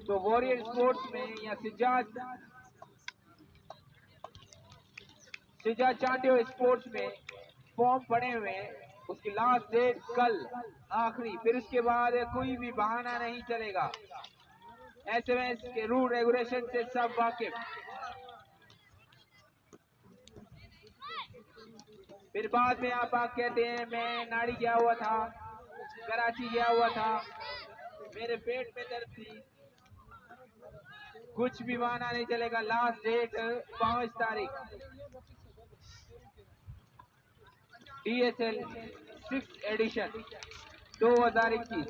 तो warrior sports में या सिजा चांडियो स्पोर्ट्स में फॉर्म पड़े हुए हैं। उसकी लास्ट डेट कल आखिरी, फिर उसके बाद कोई भी बहाना नहीं चलेगा। एसएमएस के रूल रेगुलेशन से सब वाकिफ। फिर बाद में आप कहते हैं मैं नाड़ी गया हुआ था, कराची गया हुआ था, मेरे पेट में दर्द थी, कुछ भी बहाना नहीं चलेगा। लास्ट डेट 5 तारीख, DSL 6 एडिशन 2021।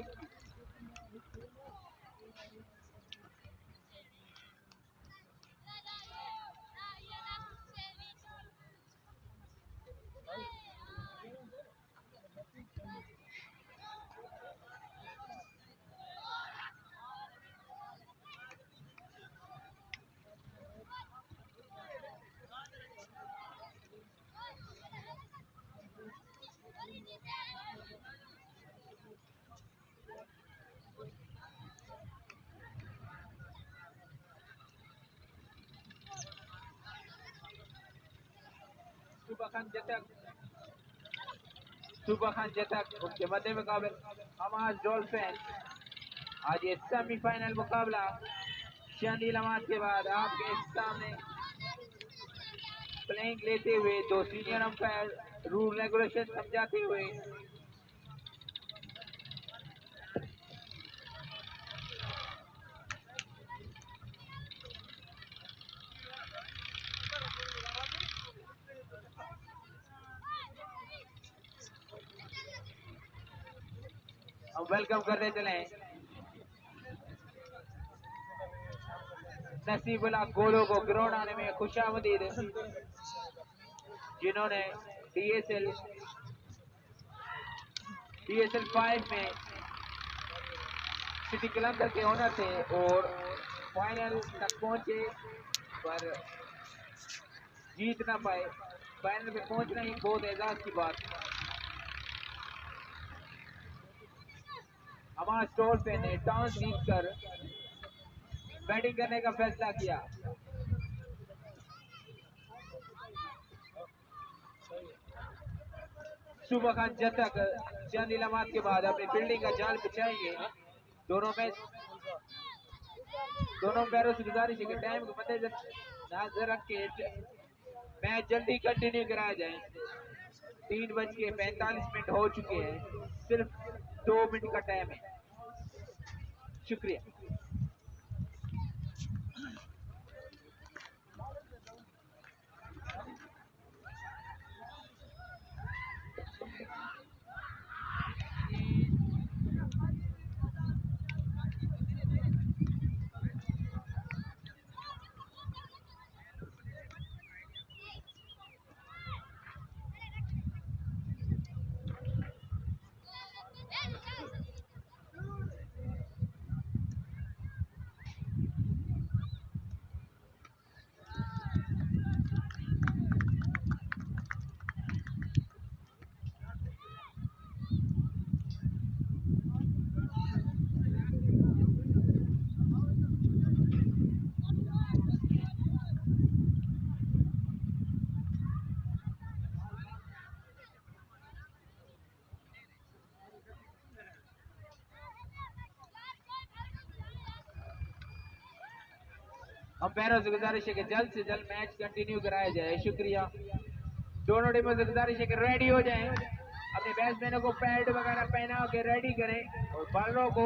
सुबह खान जतक उसके मध्य मुकाबले हमास डॉल्फिन। आज ये सेमीफाइनल मुकाबला शानी नमाज के बाद आपके सामने प्लेइंग लेते हुए दो सीनियर अंपायर रूल रेगुलेशन समझाते हुए हम वेलकम करते चले नसीबुल्लाह गोलो को ग्राउंड आने में खुशामदीद, जिन्होंने DSL 5 में सिटी कलंदर के ओनर थे और फाइनल तक पहुंचे पर जीत ना पाए। फाइनल में पहुंचना ही बहुत एजाज की बात। हमारे स्टोर पे ने टॉस जीतकर बैटिंग करने का फैसला किया। सुबह खान जतक चंद इलामात के बाद अपनी फील्डिंग का जाल बिछाएंगे। दोनों पैरों से गुजारिश है कि टाइम को मद्देनजर रख के मैच जल्दी कंटिन्यू कराया जाए। 3:45 हो चुके हैं, सिर्फ 2 मिनट का टाइम है। शुक्रिया। अंपायरों से गुजारिश है कि जल्द से जल्द मैच कंटिन्यू कराया जाए। शुक्रिया। दोनों टीमों से गुजारिश है कि रेडी हो जाएं, अपने बैट्समैनों को पैड वगैरह पहना के रेडी करें और बॉलरों को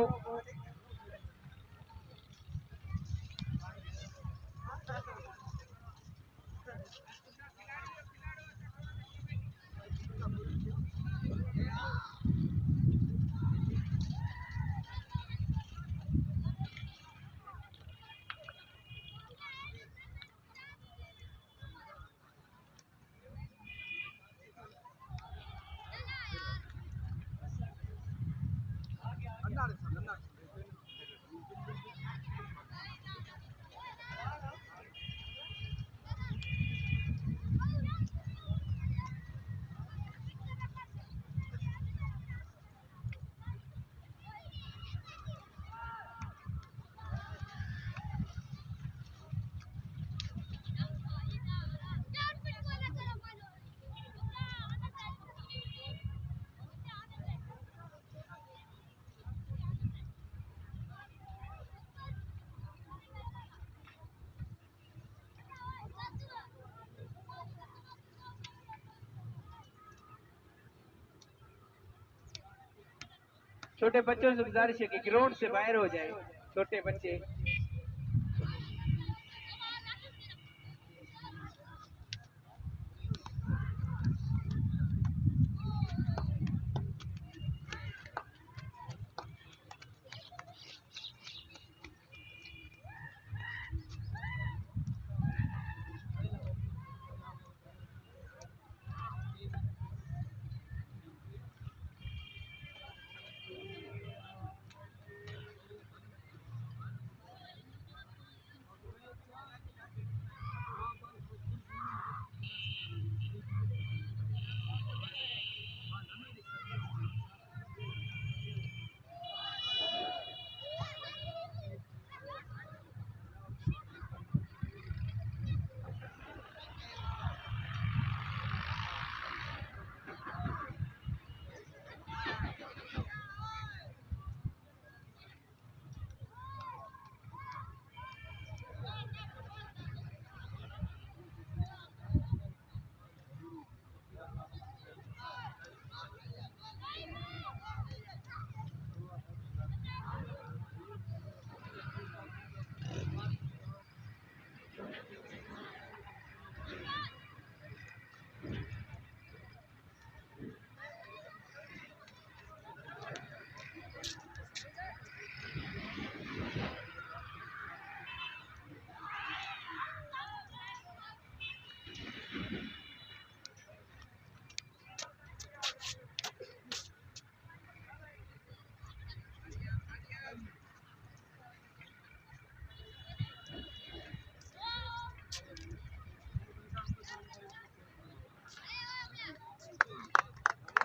छोटे बच्चों से गुजारिश है कि ग्राउंड से बाहर हो जाए छोटे बच्चे।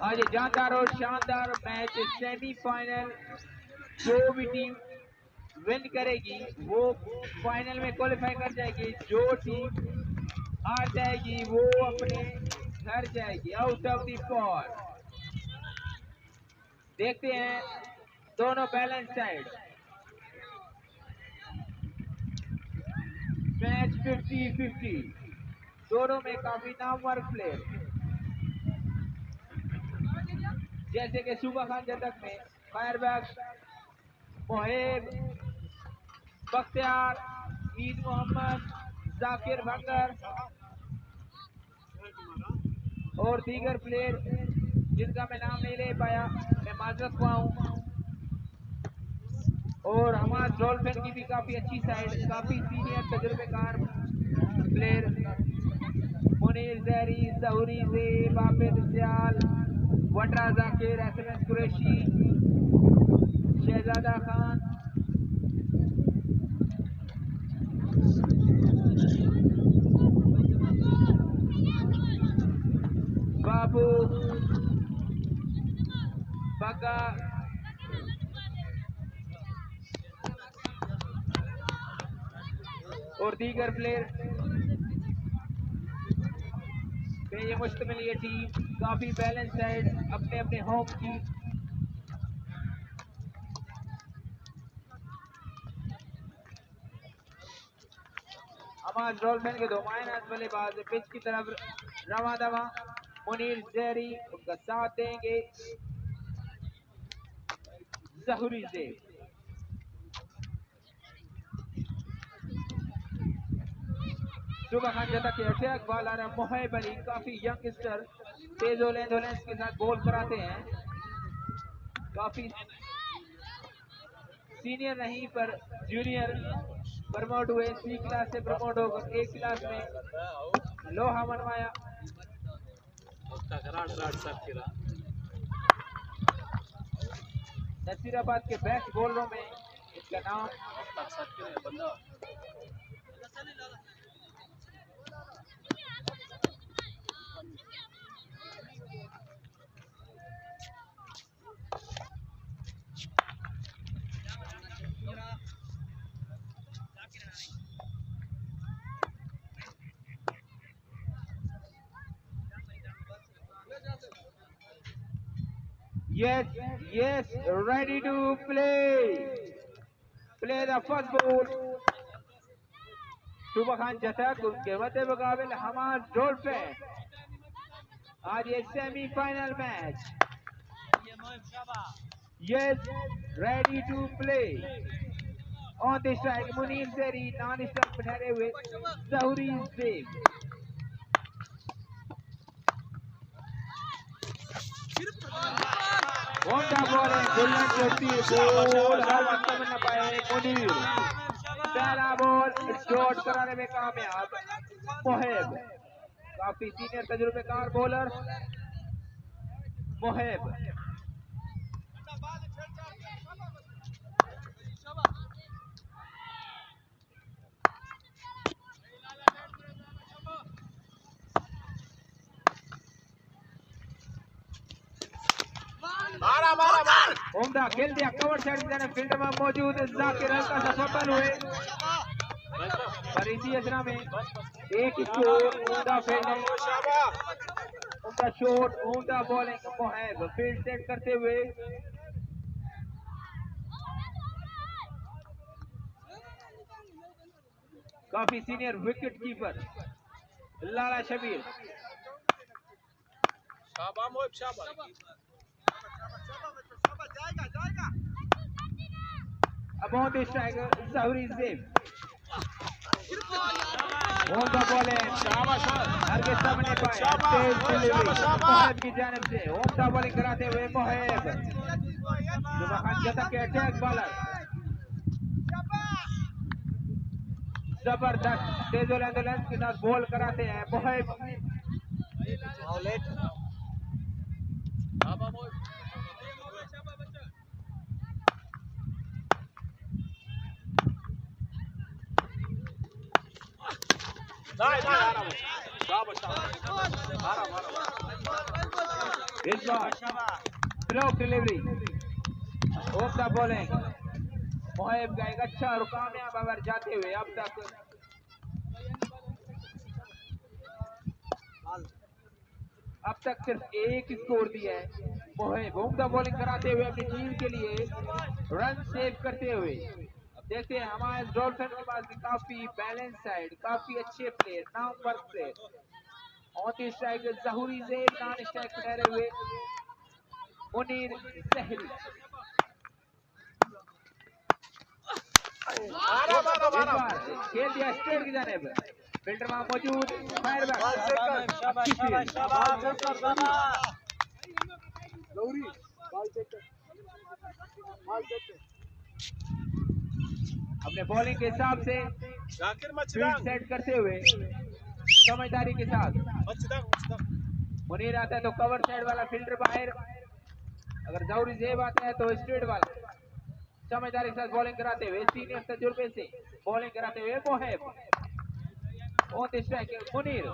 आज जानदार और शानदार मैच सेमीफाइनल। जो भी टीम विन करेगी वो फाइनल में क्वालिफाई कर जाएगी, जो टीम हार जाएगी वो अपने घर जाएगी, आउट ऑफ द फॉर। देखते हैं दोनों बैलेंस साइड मैच 50-50, दोनों में काफी नामवर प्लेयर जैसे कि सूबा खान जतक में फायरबैग, मोहेब, बख्तियार, ईद मोहम्मद, जाकिर भंगर और दीगर प्लेयर जिनका मैं नाम नहीं ले पाया, मैं माजरत पाऊं। और हमारे डॉल्फिन की भी काफी अच्छी साइड, काफी सीनियर तजुर्बेकार प्लेयर मुनीर जहरी, जहूरी ज़ेब, आबिद सियाल, वटरा जाकिर, SMS कुरैशी, शहजादा खान, बाबू बगा और दीगर प्लेयर पे ये मुश्तमिल ये टीम काफी बैलेंस है अपने अपने होम की। हमारे डॉल्फिन के दो मायनात बल्लेबाज पिच की तरफ रवा दवा, मुनीर जहरी उनका साथ देंगे जहूरी से। सूबा खान जता के अटैक बॉल आ रहा है, मोहेब अली काफी यंगस्टर तेज ओलेंस के साथ बॉल कराते हैं, काफी सीनियर नहीं पर जूनियर प्रमोट हुए, C क्लास से प्रमोट होकर A क्लास में लोहा मनवाया। नसीराबाद के बेस्ट बॉलरों में इसका नाम yes, ready to play the first ball। सूबा खान जतक उनके मध्य मुकाबले हमार डॉल्फिन, आज ये semifinal match Yes, ready to play. On the strike, Munir Zeri, non-stop ठहरे हुए Zahuri Zeeb. On the ball है गुल्लन जोती बॉल हर वक्त में न पाए मुनीर. पहला बॉल शॉट कराने में कामयाब मोहेब. काफी सीनियर तजुर्बेकार बॉलर मोहेब. उम्दा खेल दिया कवर साइड की तरफ फील्ड में मौजूद जाकिर हल्का सा फंबल हुए पर इसी असरा में एक स्कोर. उम्दा फील्डिंग, उम्दा शॉट, उम्दा बॉलिंग मोहेब फील्ड सेट करते हुए. काफी senior wicket keeper Lala Shabir. अब on the striker Zahoori Zeb. On the ball हर के सामने पाए तेज डिलीवरी मोहेब की जानिब से. ऑन द बॉलिंग कराते हुए मोहेब जुबान जता के अटैक बॉलर. जबरदस्त तेज एंडोलेंस के साथ बॉल कराते हैं मोहेब. इस बार slow delivery off the bowling Moheb का एक अच्छा और कामयाब ओवर जाते हुए अब तक सिर्फ एक स्कोर दिया है मोहेब. ऑफ द बॉलिंग कराते हुए अपनी टीम के लिए रन सेव करते हुए. अब देखते हैं हमारे डॉल्फिन के पास भी काफी बैलेंस साइड, काफी अच्छे प्लेयर, नामवर player. On the strike Zahoori Zeb, non strike ठहरे हुए मुनीर ज़हरी. खेल दिया स्ट्रेट की जानिब. फील्डर वहां मौजूद फायर बैक. अपने बॉलिंग के हिसाब से फील्ड सेट करते हुए समझदारी के साथ. मुनीर आता है तो कवर साइड वाला फील्डर बाहर. अगर ज़हूरी ज़ेब आता है तो स्ट्रेट वाला. समझदारी के साथ बॉलिंग कराते हुए सीनियर तजुर्बे से बॉलिंग कराते हुए Moheb. On the strike Munir.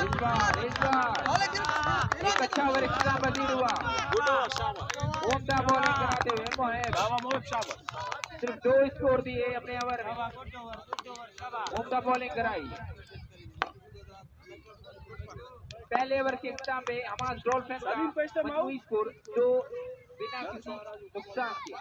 इस बार एक अच्छा ओवर वजीर हुआ. उम्दा बॉलिंग कराते हुए मोहेब. सिर्फ 2 स्कोर दिए अपने ओवर में. उम्दा बॉलिंग कराई. पहले ओवर के इख्तिताम पे हमारा डॉल्फिन का मजमूई स्कोर 2 बिना किसी नुकसान के.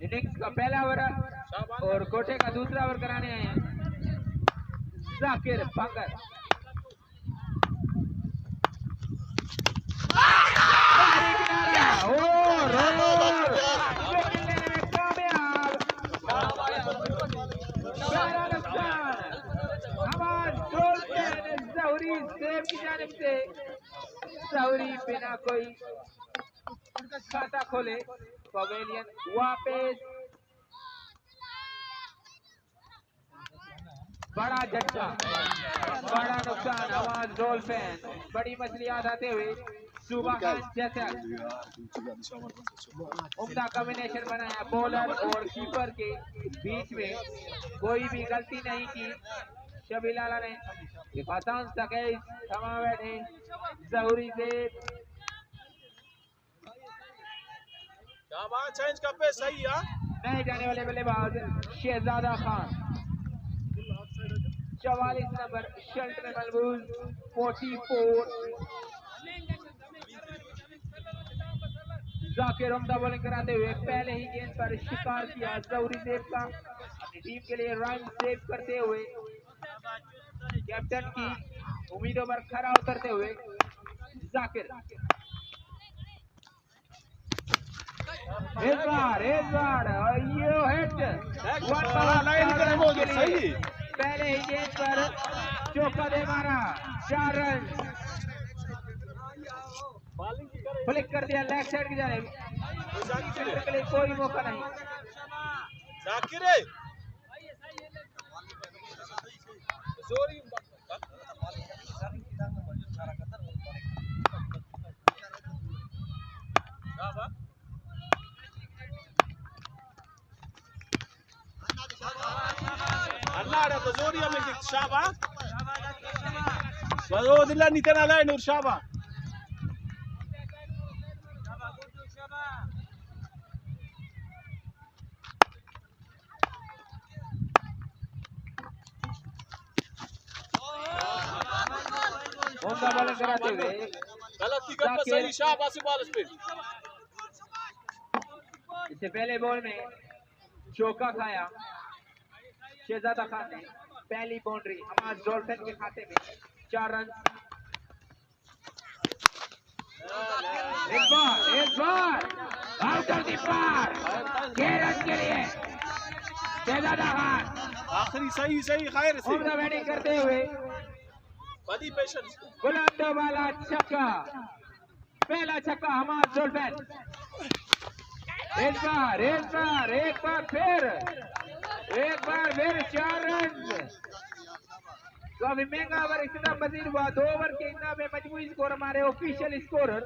इनिंग्स का पहला ओवर और कोटे का दूसरा ओवर कराने आए हैं जाकिर बंगर. ज़हूरी ज़ेब की जानिब से ज़हूरी बिना कोई खाता खोले पवेलियन वापस. बड़ा झटका, बड़ा नुकसान. आवाज डॉल्फिन बड़ी मछली याद आते हुए सुबह जैसा उम्दा कॉम्बिनेशन बनाया बॉलर और कीपर के बीच में. कोई भी गलती नहीं की शबीर लाला ने. हिफाजत तक थमा बैठे ज़हूरी ज़ेब. चेंज का पे सही है. नए जाने वाले बल्लेबाज शहजादा खान, 44 नंबर शर्ट में मलबूस 44। जाकिर उम्दा बॉलिंग कराते हुए पहले ही गेंद पर शिकार किया जौहरी देव का, अपनी टीम के लिए रन सेव करते हुए कैप्टन की उम्मीदों पर खरा उतरते हुए जाकिर। इस बार यो हिट पहले ही गेंद पर चौका दे मारा, 4 रन। फ्लिक कर दिया लेग साइड की जानिब, के लिए कोई मौका नहीं। उम्दा बॉलिंग कराते हुए इससे पहले बॉल में चौका खाया शहजादा खान ने, पहली बाउंड्री हमारे डॉल्फिन के खाते में, 4 रन। एक बार out of the park, 6 run के लिए शहजादा खान। आखिरी सही खैर से उम्दा बैटिंग करते हुए बुलंद वाला छक्का, पहला छक्का हमारे डॉल्फिन। एक बार फिर 4 रन। काफी महंगा ओवर इख्तिताम पसीर हुआ, 2 ओवर के इतना में मजमूई स्कोर हमारे ऑफिशियल स्कोरर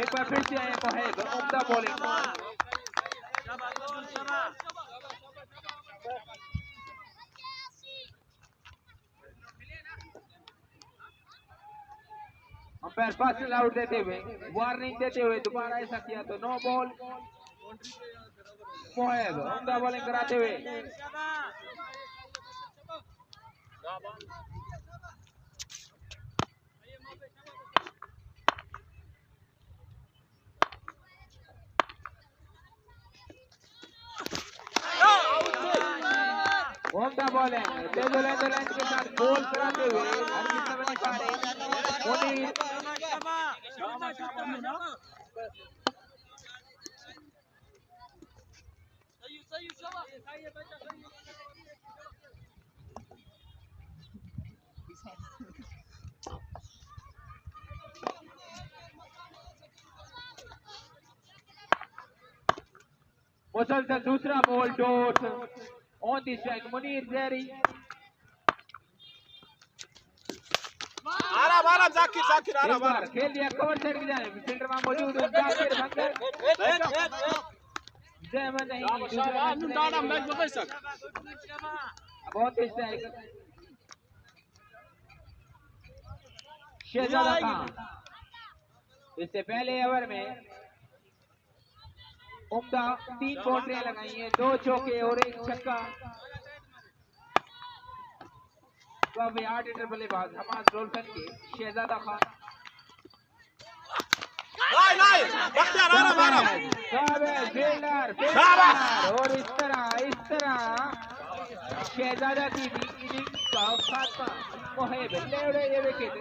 एक बार फिर से आए मोहेब, उम्दा बॉलिंग। अंपायर फास्ट आउट देते हुए, वार्निंग देते हुए दोबारा ऐसा किया तो नो बॉल। मोहेब उम्दा बॉलिंग कराते हुए उम्दा बॉलिंग तेज लाइन के साथ बॉल कराते हुए मुसलसल दूसरा ball dot on the strike Munir Zehri. आराम जाकिर आराम खेल दिया कवर साइड की जानिब, फील्डर वहां मौजूद जाकिर भंगर जयमन नहीं बहुत ही स्ट्राइक शहजादा खान। इससे पहले ओवर में उम्दा 3 बाउंड्रियां लगाई हैं, 2 चौके और 1 छक्का। काफी हार्ड हिटर बल्लेबाज हमारे डॉल्फिन के शहजादा खान। और इस तरह शहजादा की भी इनिंग्स का खात्मा मोहेब ले ये विकेट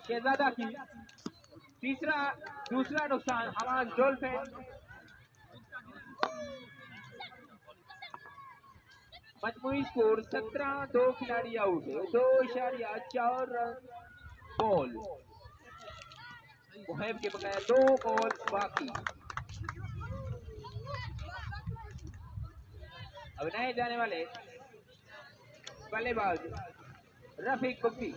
शहजादा की दूसरा नुकसान हमारा डॉल्फिन। मजमूई स्कोर 17, 2 खिलाड़ी आउट, 2.4 रन बॉल। मुहैब के बकाया 2 बॉल बाकी। अब नए जाने वाले बल्लेबाज रफीक कुप्पी।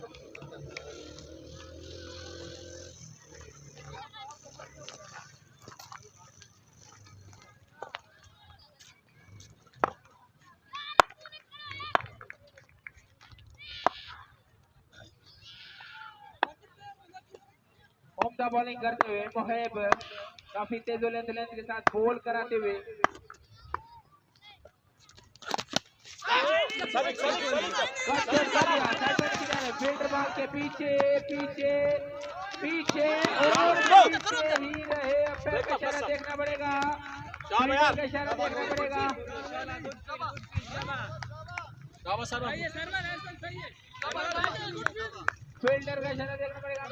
उम्दा बॉलिंग करते हुए मुहैब काफी तेज लेंथ के साथ बॉल कराते हुए फील्डर बॉल के पीछे पीछे पीछे और पीछे ही रहे। अंपायर का इशारा देखना पड़ेगा, फील्डर का इशारा देखना पड़ेगा। फील्डर का इशारा देखना पड़ेगा।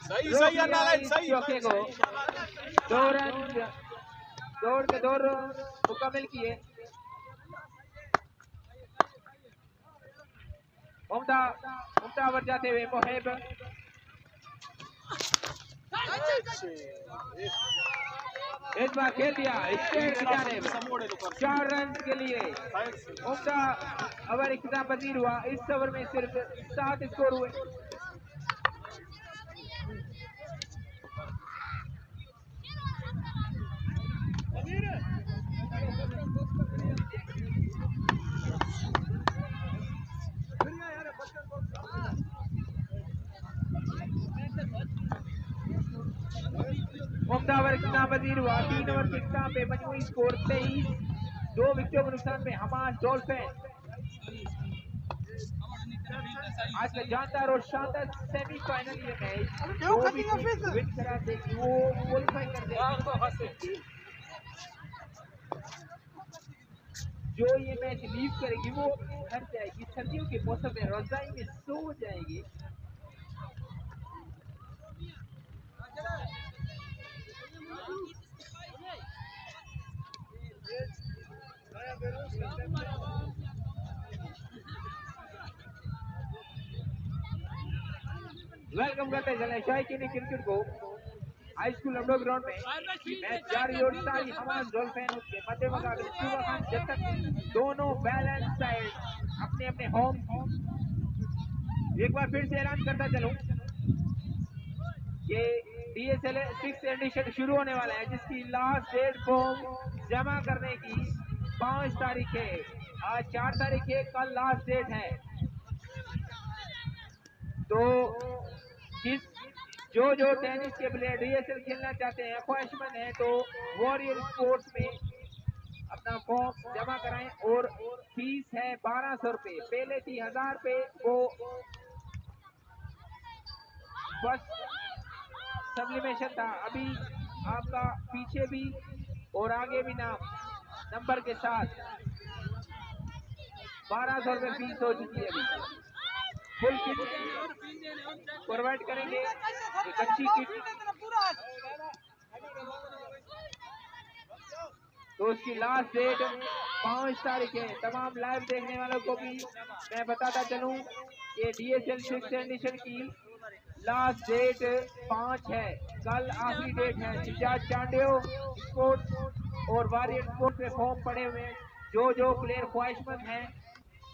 सही सही नारायण सही। चौके को 2 रन दौड़ के 2 रन मुकम्मल किए। उम्दा ओवर जाते हुए मुहैब इस बार खेल दिया स्टेट की जानिब 4 रन के लिए। उम्दा ओवर इख्तिताम पजीर हुआ। इस ओवर में सिर्फ 7 स्कोर हुए। उम्दा ओवर इख्तिताम पजीर हुआ। 3 ओवर के इख्तिताम पे मजमूई स्कोर 23, 2 विकेटों के नुकसान पे हमास डॉल्फिन आज का जानदार और शानदार सेमीफाइनल ये मैच विन करा देगी, वो क्वालिफाई कर देगी। जो ये मैच लीव करेगी वो घर जाएगी, सर्दियों के मौसम में रजाई में सो जाएगी। वेलकम करते चले शायकीन क्रिकेट को हाई स्कूल लमडो ग्राउंड में। मैच जारी और सारी हमास डॉल्फिन के मध्य मुकाबले सुबह खान जब तक दोनों बैलेंस साइड अपने अपने होम। एक बार फिर से ऐलान करता चलूं ये DSL 6 एडिशन शुरू होने वाला है, जिसकी लास्ट डेट फॉर्म जमा करने की 5 तारीख है। आज 4 तारीख है, कल लास्ट डेट है। तो जो टेनिस के प्लेयर DSL खेलना चाहते हैं, ख्वाहिशमंद है, तो वॉरियर स्पोर्ट्स में अपना फॉर्म जमा कराएं। और फीस है 1200 रुपये। पहले थी 1000 रुपये, वो फर्स्ट सब्लिमेशन था। अभी आपका पीछे भी और आगे भी नाम नंबर के साथ 1200 रुपये फीस हो चुकी है। अभी फुल किट प्रोवाइड करेंगे, एक अच्छी किट। तो उसकी लास्ट डेट 5 तारीख है। तमाम लाइव देखने वालों को भी मैं बताता चलूं कि DSL 6 एडिशन की लास्ट डेट 5 है, कल आखिरी डेट है। सिजाद चांडियो स्पोर्ट्स और वॉरियर स्पोर्ट्स में फॉर्म पड़े हुए जो प्लेयर ख्वाहिशमंद हैं,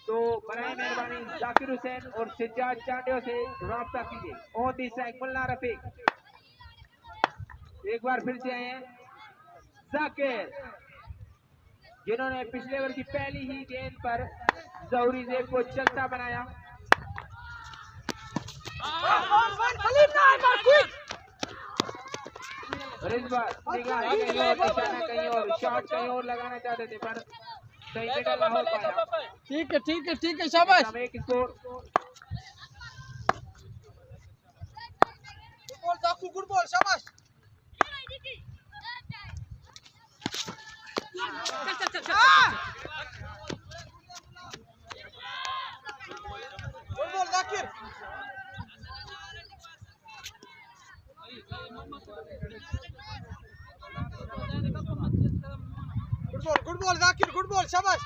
तो बराए मेहरबानी जाकिर हुसैन और सिजाद चांडियो से राब्ता कीजिए। ऑन दी स्ट्राइक मुल्ला रफीक। एक बार फिर से आए हैं जाकिर, जिन्होंने पिछले ओवर की पहली ही गेंद पर जौहरी जेब को चलता बनाया। और इस बार निगाह कहीं और, निशाना कहीं और, शॉट कहीं और लगाना चाहते थे, पर सही जगह ना हो पाया। ठीक है शाबाश। एक स्कोर। गुड बॉल शाबाश। Good ball Zakir. Good ball Zakir good ball शाबाश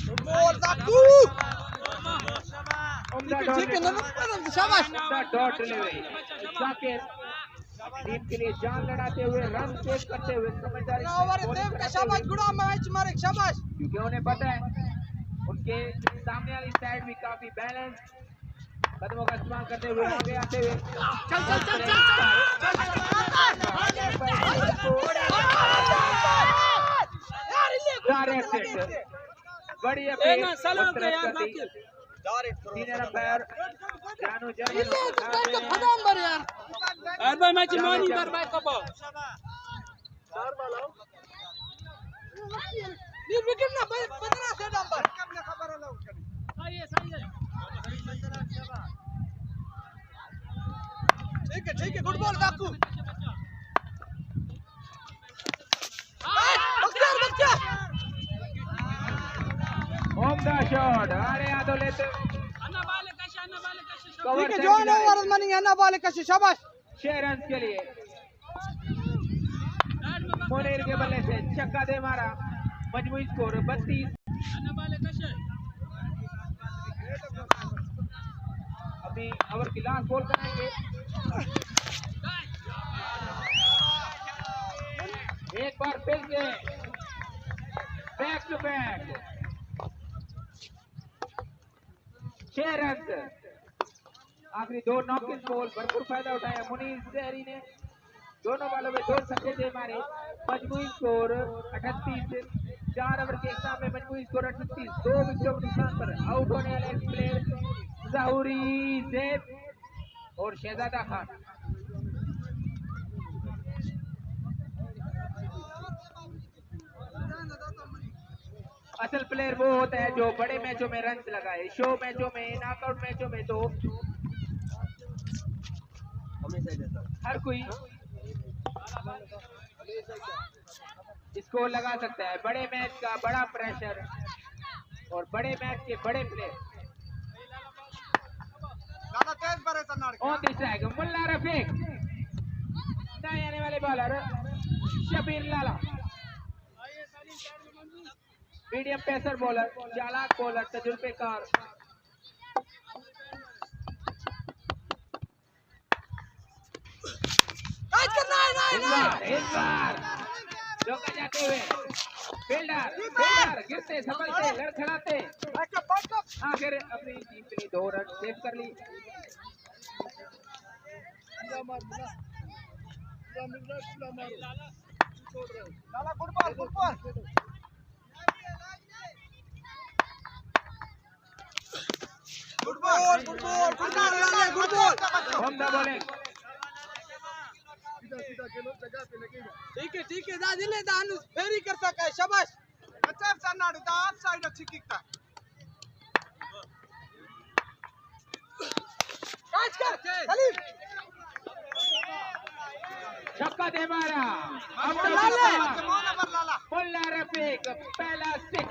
गुड बॉल जाकू ठीक है नमस्कार शाबाश डॉट डिलीवरी जाकिर टीम के लिए जान लड़ाते हुए रन चेस करते हुए समझदारी से ओवर bowling सेव का कराते शाबाश हुए, गुड मैच मारे शाबाश क्योंकि उन्हें पता है उनके सामने वाली साइड भी काफी बैलेंस कदमों का इस्तेमाल करते हुए आगे आते हुए चल चल चल चल बड़ी अपील सीनियर अंपायर जानू खत्म बर यार अरबा मैच मानी बर भाई कबो ये विकेट ना 15 से नंबर कब खबर है सही है ठीक है गुड बॉल बाकू बच्चा होम द शॉट अरे आ तो लेते ठीक है जॉन ओवर मनी है ना बाले का शाबाश 6 रन के लिए मुनीर के बल्ले से छक्का दे मारा मजमूई स्कोर 32 अभी ओवर की लास्ट बॉल कराएंगे एक बार फिर से बैक टू बैक 6 रन आखिरी 2 नॉकिंग बॉल भरपूर फायदा उठाया मुनीर जहरी ने दोनों बालों में 2 छक्के दे मारे मजमूई स्कोर 38 4 ओवर के हिसाब में मजमूई स्कोर 38 2 विकेटों के नुकसान पर आउट होने वाले प्लेयर ज़हूरी ज़ैद और शहजादा खान असल प्लेयर वो होता है जो बड़े मैचों में रन लगाए शो मैचों में नॉकआउट मैचों में तो हर कोई स्कोर लगा सकता है बड़े मैच का बड़ा प्रेशर और बड़े मैच के बड़े प्लेयर ऑन द स्ट्राइक मुल्ला रफीक नए आने वाले बॉलर शबीर लाला मीडियम पेसर बॉलर चालाक बॉलर तजुर्बेकार इस बार रोका जाते हुए फील्डर गिरते संभलते लड़खड़ाते आखिर अपनी टीम के लिए 2 रन सेव कर ली गुड बॉल होम द बॉलिंग ठीक है दा दिले दानु फेरी कर सका है शाबाश अच्छा सन्नाडू दा ऑफ साइड अच्छी किकता कैच कर सलीम छक्का दे मारा मुल्ला रफीक पहला 6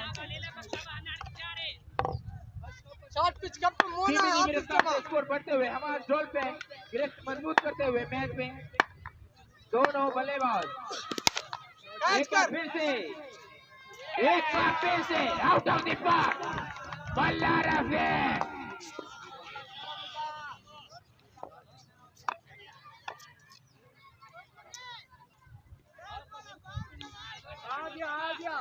shot pitch cup Mona score बढ़ते हुए हमारे ढोल पे गिरफ्त मजबूत करते हुए मैच में दोनों बल्लेबाज एक बार फिर से आउट ऑफ द पार्क मुल्ला रफीक आ गया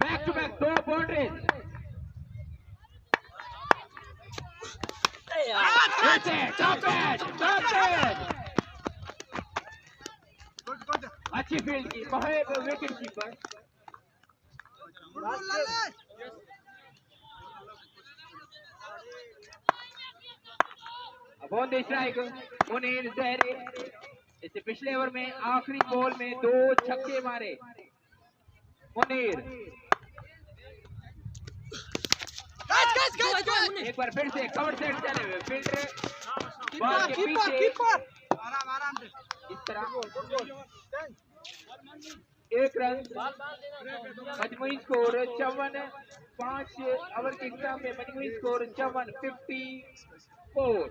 बैक टू बैक 2 बाउंड्रीज अच्छी फील्ड की महब विकेट कीपर अब ऑन द स्ट्राइक मुनीर जहरी इससे पिछले ओवर में आखिरी बॉल में 2 छक्के मारे मुनीर एक बार फिर से कवर सेट चले हुए फील्डर बॉल के पीछे आराम से इस तरह 1 रन मजमूई स्कोर 54 5 ओवर के इंतजाम में मजमूई स्कोर 54-54।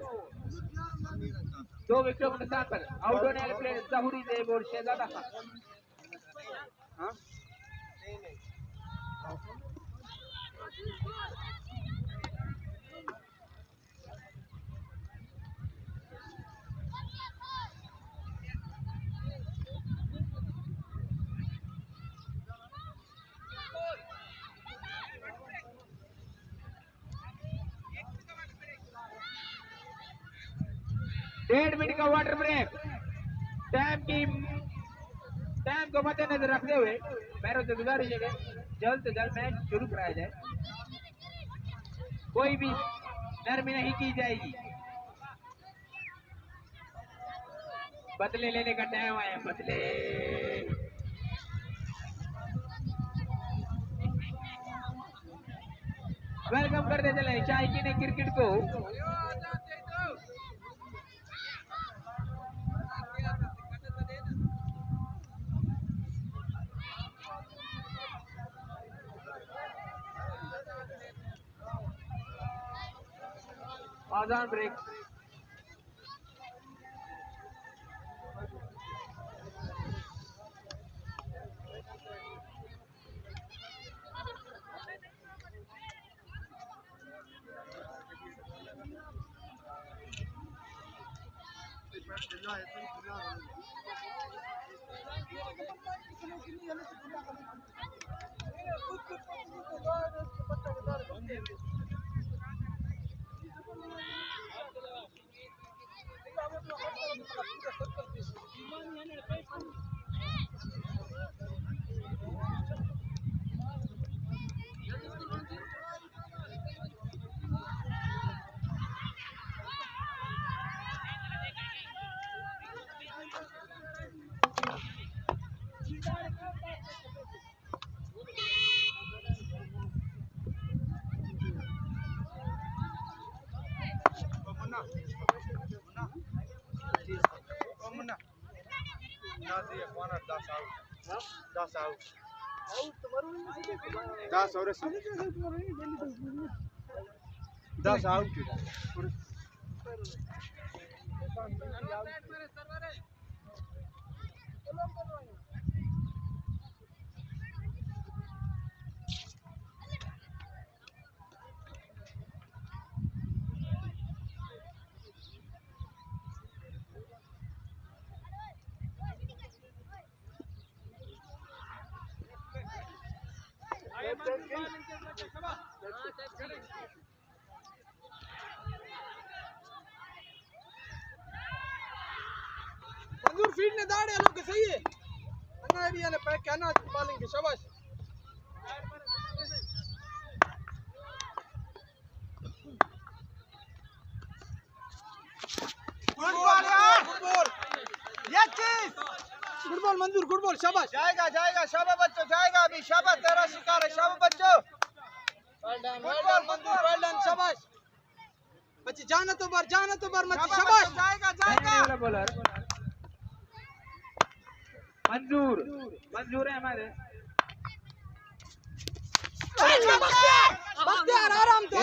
2 विकेटों के नुकसान पर आउट होने वाले प्लेयर जहूरी देव और शहजादा खान। डेढ़ मिनट का वाटर ब्रेक। टाइम को मद्देनजर रखते हुए पैरों से गुजारिश है जल्द से जल्द मैच शुरू कराया जाए। कोई भी नरमी नहीं की जाएगी। बदले लेने का टाइम आया। बदले वेलकम करते चले शायकीन क्रिकेट को। आजान ब्रेक। दस आउट। मंजूर फील्ड ने दाड़े लोग सही है। अन्ना एरिया ने पैक कहना पालेंगे। शाबाश। गुड बॉल यार। Good ball. ये चीज। गुड बॉल मंजूर। Good ball. शाबाश। जाएगा जाएगा। शाबाश बच्चों जाएगा अभी। शाबाश तेरा शिकार है। शाबाश बच्चों। गुड बॉल मंजूर। Well done. शाबाश बच्चे। जाना तो बार मत। शाबाश। जाएगा जाएगा। बॉलर मंजूर है हमारे। बख्तियार आराम तो।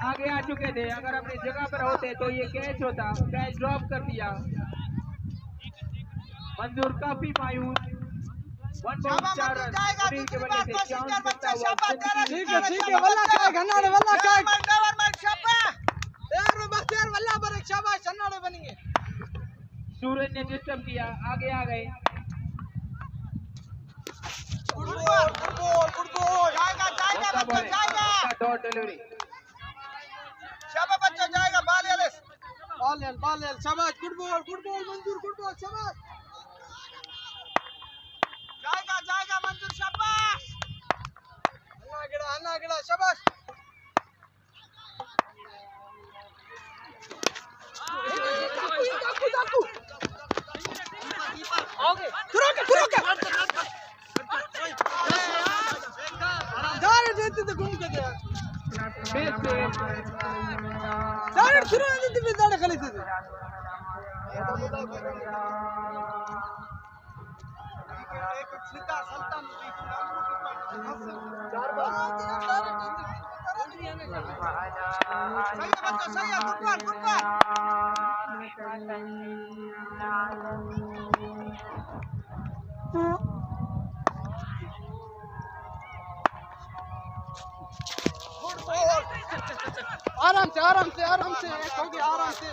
आगे आ चुके थे। अगर अपनी जगह पर होते तो ये कैच होता। कैच ड्रॉप कर दिया। मंजूर काफी मायूस। ठीक है वल्ला क्या घनाड़े वल्ला क्या यार बख्तियार वल्ला पर एक शाबाश अन्नाड़े बनेंगे। सूरज ने डिस्टर्ब किया। आगे आ गए। Good ball. जाएगा बच्चों जाएगा। Dot delivery. शाबाश बच्चों जाएगा। बाल शाबाश। गुड बॉल मंजूर। Good ball. शाबाश। जाएगा मंजूर। शाबाश। अन्ना गिड़ा शाबाश। देते तो घूम के दे डायरेक्ट शुरू में देते दाड़े खाली थे। एक सीधा सल्तन सही है बच्चों सही है गुड बॉल आराम से हो गया आराम से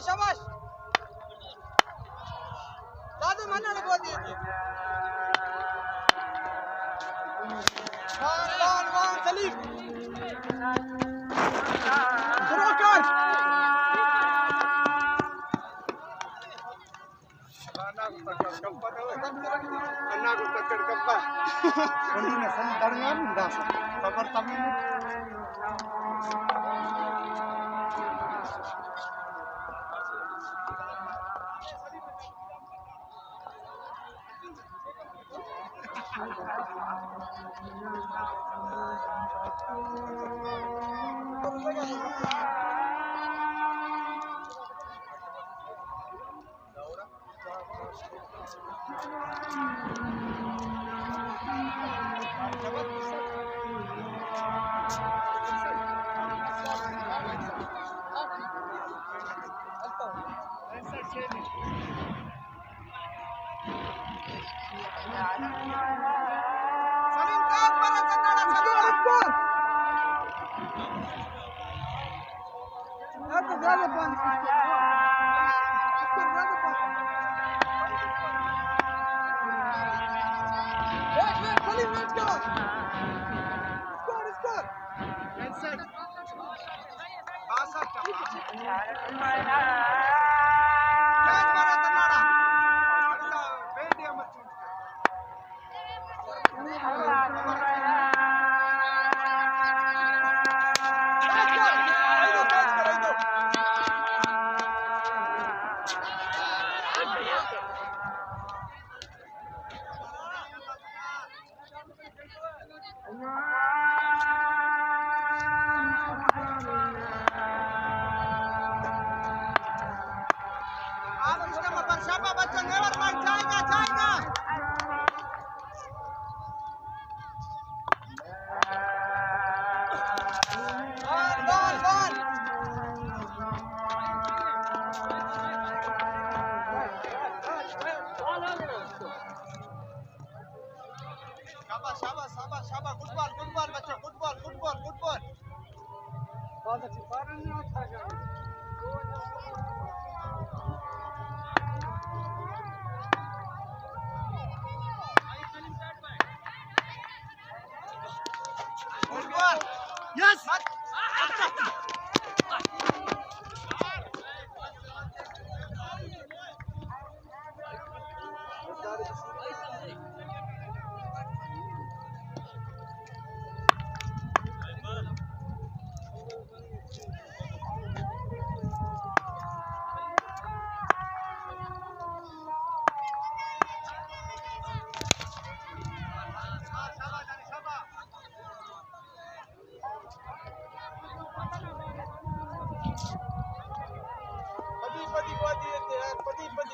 शाबाश दादू मन्ना ने बोल दिए वन सलीम रोकर अन्ना को टक्कर कप्पा उन्होंने सन दरमियान दास खबर तमिल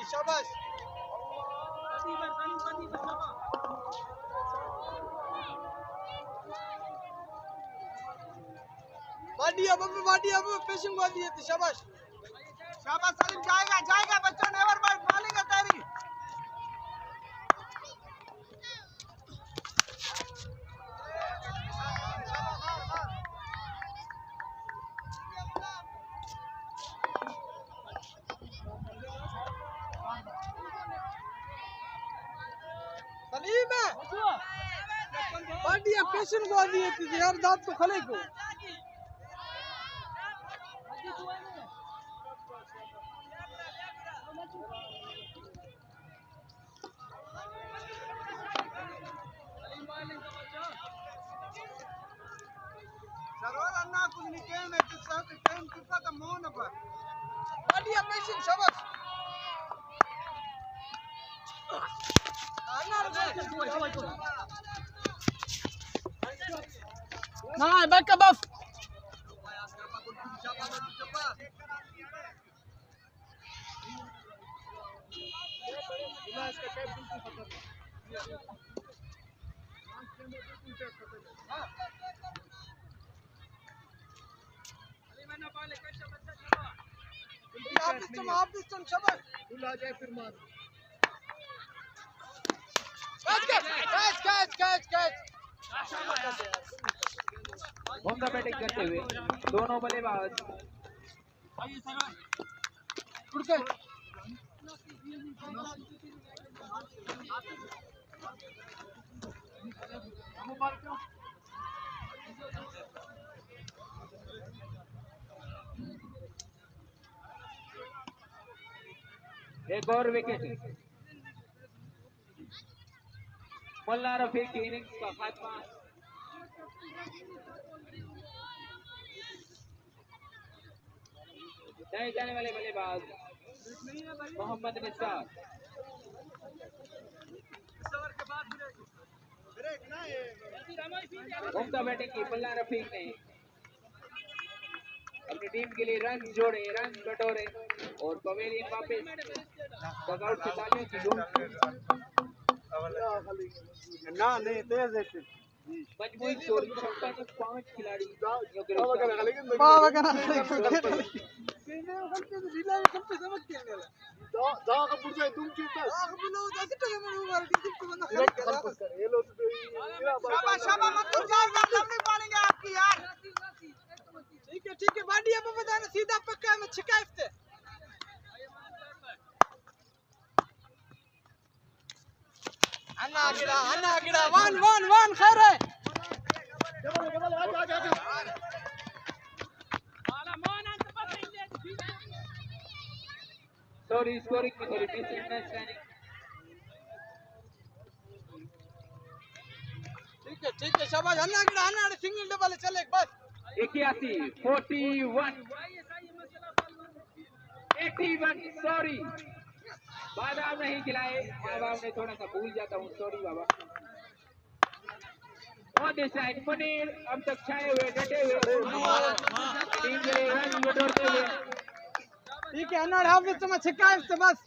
शाबाश बाडी अब पेशिंग वाली है शाबाश शाबाश सलीम जाएगा बच्चों नेवर माइंड बॉलिंग है तेरी सलीम है बाडी अब पेशिंग वाली है यार दांत तो खले को तो टाइम कितना था मोहन पर बढ़िया पेशिंग शाबाश ना बैक अबफ आप शाबाश बुला जाए फिर मार कैच उम्दा बैटिंग करते हुए दोनों बल्लेबाज एक और विकेट मुल्ला रफीक की इनिंग्स का खात्मा। नए जाने वाले बल्लेबाज मोहम्मद निसार। उम्दा बैटिंग की मुल्ला रफीक ने अपनी टीम के लिए रन जोड़े, रन बटोरे और पवेलियन वापस डगआउट से तालियों की धूम। ना नहीं तेज है मजबूत स्कोर 5 खिलाड़ी तुम शाबाश शाबाश मंजूर जाएगा लंबी बॉलिंग है आपकी यार ठीक है बढ़िया बता ना सीधा पक्का में छिका इफ्ते अन्ना गिरा वन खैर है सॉरी स्कोरिंग में थोड़ी मिसअंडरस्टैंडिंग। ठीक है शाबाश अन्ना सिंगल डबल चले बस 81 सॉरी बादाम नहीं खिलाए, माँ बाप ने थोड़ा सा भूल जाता हूँ, sorry Baba. On this side Munir अब तक छाए हुए डटे हुए टीम के लिए रन बटोरते हुए। ठीक है अन्ना हाफिज तुम्हें छिका इफ्ते बस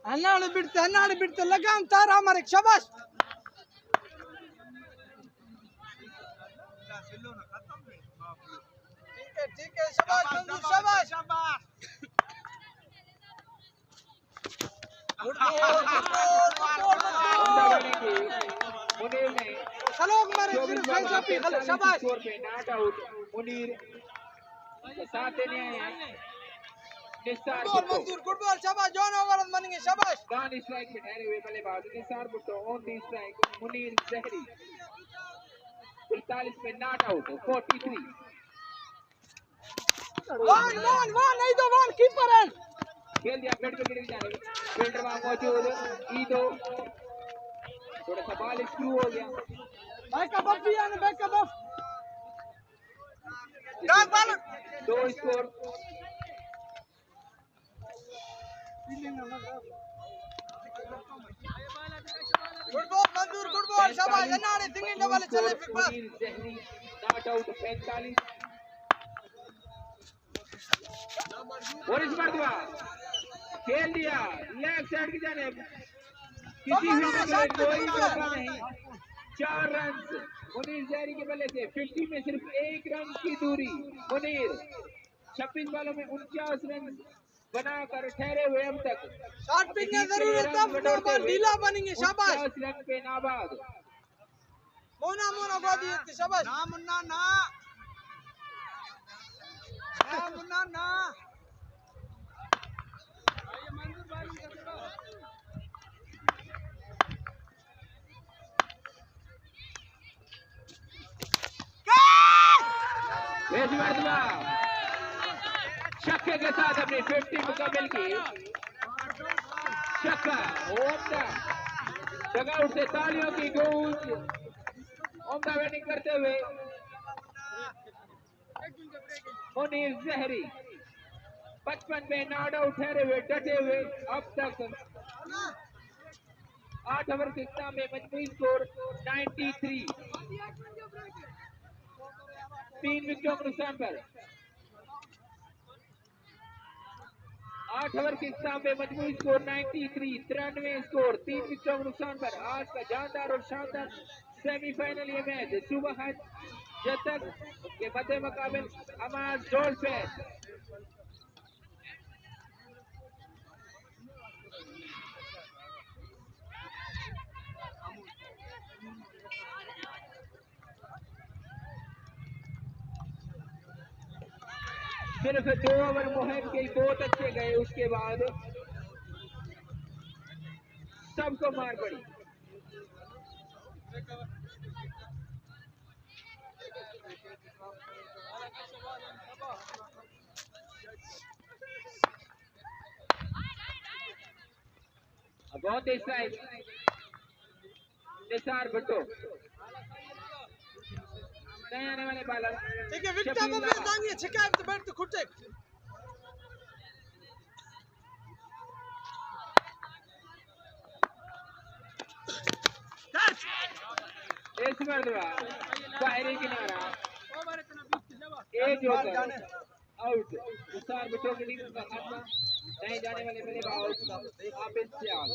अन्ना बिड़ते लगाम तारा हमारे शाबाश ठीक है शाबाश मंजूर शाबाश मुनीर ने सलोक मारे सिर्फ शाबाश स्कोर पे नॉट आउट। मुनीर साथ देने आए हैं निसार मंजूर गुड बॉल शाबाश जॉन ओवर बनेंगे शाबाश नॉन स्ट्राइक में ठहरे हुए बल्लेबाज Nisar Bhutto on the strike Munir Zehri 45 पे नॉट आउट 43। वन नहीं तो वन कीपर है खेल दिया बेट पे गिर जाने फील्डर वहां मौजूद ईदो थोड़ा सा बॉल स्क्रू हो गया। बैक अप भी है बैक अप दो स्कोर गुड बॉल मंजूर गुड बॉल शाबाश अन्ना सिंगल डबल चले फिर बस जहरी नॉट आउट 45। बोरिस मर्दवा खेल दिया लेफ्ट साइड की जानिब किसी भी कोई मौका नहीं 4 रन मुनीर जहरी के बल्ले से 50 में सिर्फ 1 रन की दूरी। मुनीर 26 बॉलों में 49 रन बनाकर ठहरे हुए अब तक शॉट पिच की जरूरत है फुटबॉल ढीला बनेंगे शाबाश 50 रन पे नाबाद मोना गो दिए शाबाश ना मुन्ना ना छक्के के साथ अपनी 50 मुकम्मल की छक्का डगआउट से तालियों की गूंज उम्दा बैटिंग करते हुए मुनीर जहरी 55 में नॉट आउट ठहरे हुए डटे हुए अब तक 8 ओवर के इख्तिताम में मजमूई स्कोर 93 3 विकेटों के नुकसान पर 8 ओवर के इख्तिताम में मजमूई स्कोर 93 93 स्कोर 3 विकेटों के नुकसान पर आज का जानदार और शानदार सेमीफाइनल ये मैच सुबह जतक के मध्य मुकाबिल हमाद डॉल्फिन सिर्फ 2 ओवर मुहिम के बहुत अच्छे गए उसके बाद सबको मार पड़ी। बहुत ही साइड निसार भुट्टो नए आने वाले बालर ठीक है विकेट पे दानिए छिका तो बैठ तो खुटे इस मरतबा बाहरी किनारा एक जोकर आउट निसार भुट्टो की टीम का खात्मा नए जाने वाले बल्लेबाज आबिद सियाल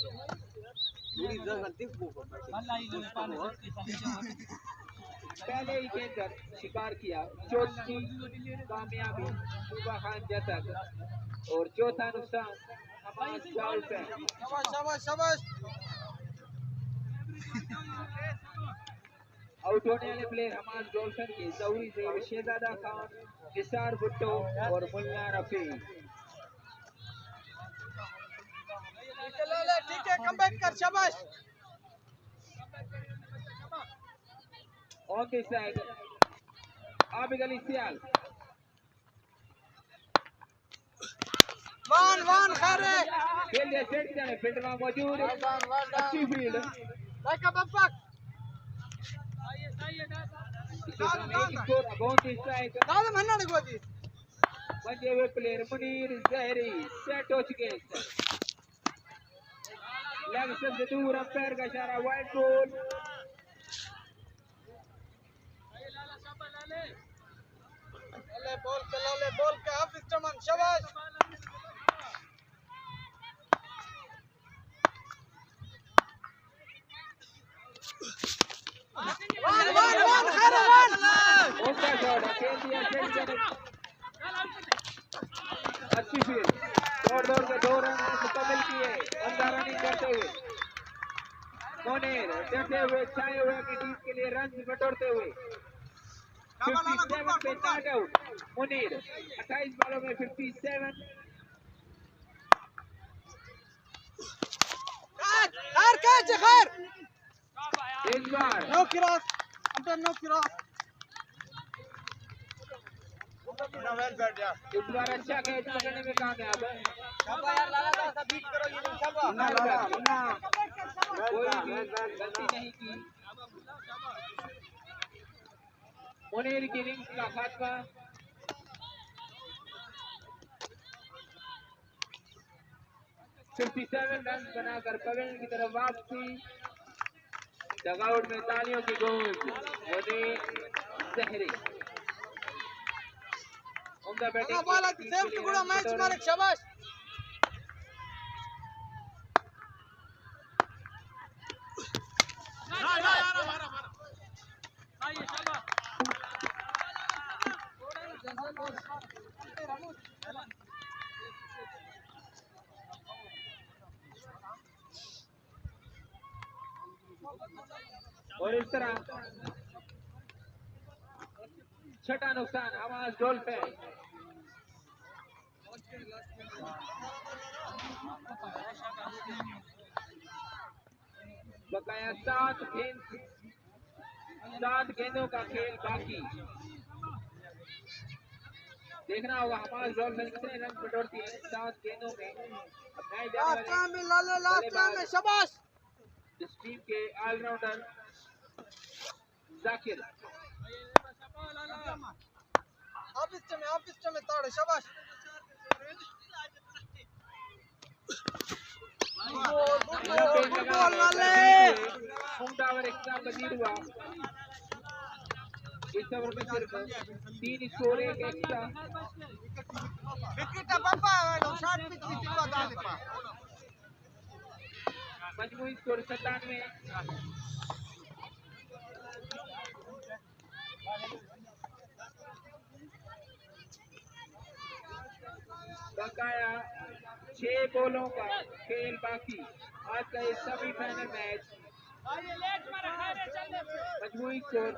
पहले ही के अंदर शिकार किया चौथी कामयाबी सुबह खान जतक और चौथा नुकसान शाबाश शाबाश शाबाश आउट होने वाले प्लेयर हमाद डॉल्फिन के जहूरी से शहजादा खान निसार भुट्टो और मुन्ना रफी ठीक है कमबैक कर शाबाश on this side Abid Ali Sial वन खैरे खेल दे सेट जाने फील्ड में मौजूद अच्छी फील्ड लाइक अ बपक स्कोर अबाउट दिस साइड दादा मन्ना लगवाती बचे हुए प्लेयर मुनीर जहरी सेट हो चुके हैं लेग से दूर अंपायर का इशारा वाइड बॉल बॉल के हाफिज चमन शाबाश वन खैरे वन उसका शॉट खेल दिया सेट जाने अच्छी फील्ड दौड़ के 2 रन मुकम्मल किए अंदर रनिंग करते हुए मुनीर डटे हुए छाए हुए अपनी टीम के लिए रन बटोरते हुए 57 पे नॉट आउट मुनीर 28 बालों में 57 खैर इस बार नो क्रॉस अंदर नो क्रॉस इस बार अच्छा कैच पकड़ने में कामयाब है शाबाश यार लाला सा बीट करो ये शाबाश कोई भी गलती नहीं की मुनीर की इनिंग्स का खात्मा रन बनाकर पवेलियन की तरफ वापसी डगआउट में तालियों की गूंज मुनीर जहरी उम्दा बैटिंग बाला सेव टुकड़ा मैच मारे शाबाश और इस तरह छठा नुकसान हमाद डॉल्फिन बकाया 7 गेंदों का खेल बाकी देखना होगा हमाद डॉल्फिन कितने रन बटोरती है 7 गेंदों में अपनाए जाने वाले शाबाश इस टीम के ऑलराउंडर जाकिर ऑफिस में ताड़े शाबाश बॉल वाले ओवर एक्स्ट्रा मजीद हुआ इस ओवर में सिर्फ 3 स्कोर एक एक्स्ट्रा विकेट पापा शॉट पिच की सिवा दाने पा मजमूई स्कोर 97 बकाया 6 बॉलों का खेल बाकी आज का ये सेमीफाइनल मैच मजमूई स्कोर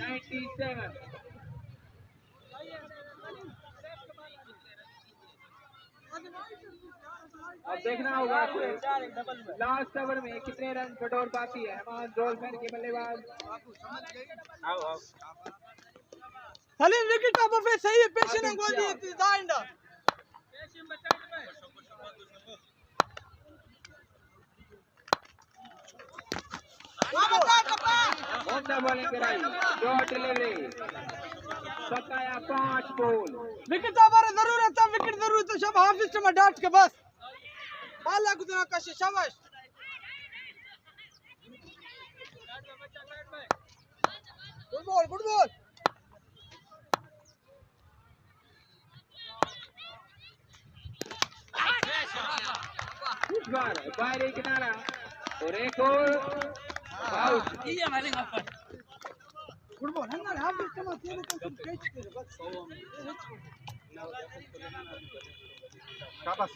97 अब देखना होगा लास्ट ओवर में कितने रन बटोर पाती है हमारे डॉल्फिन के बल्लेबाज सलीम विकेट ऑफ पे सही है पेशेंट गोली दांडा ऑन द बॉलिंग कराई शॉट डिलीवरी बकाया 5 बॉल विकेट हमारे जरूरत है विकेट जरूरत है सब हाफिज में डाट के बस बाला गुजरा का शाबाश गुड बॉल इस बार बाहरी किनारा और एक और आउट गुड बॉल हन्ना हाफिज में तेरे को कैच कर बस शाबाश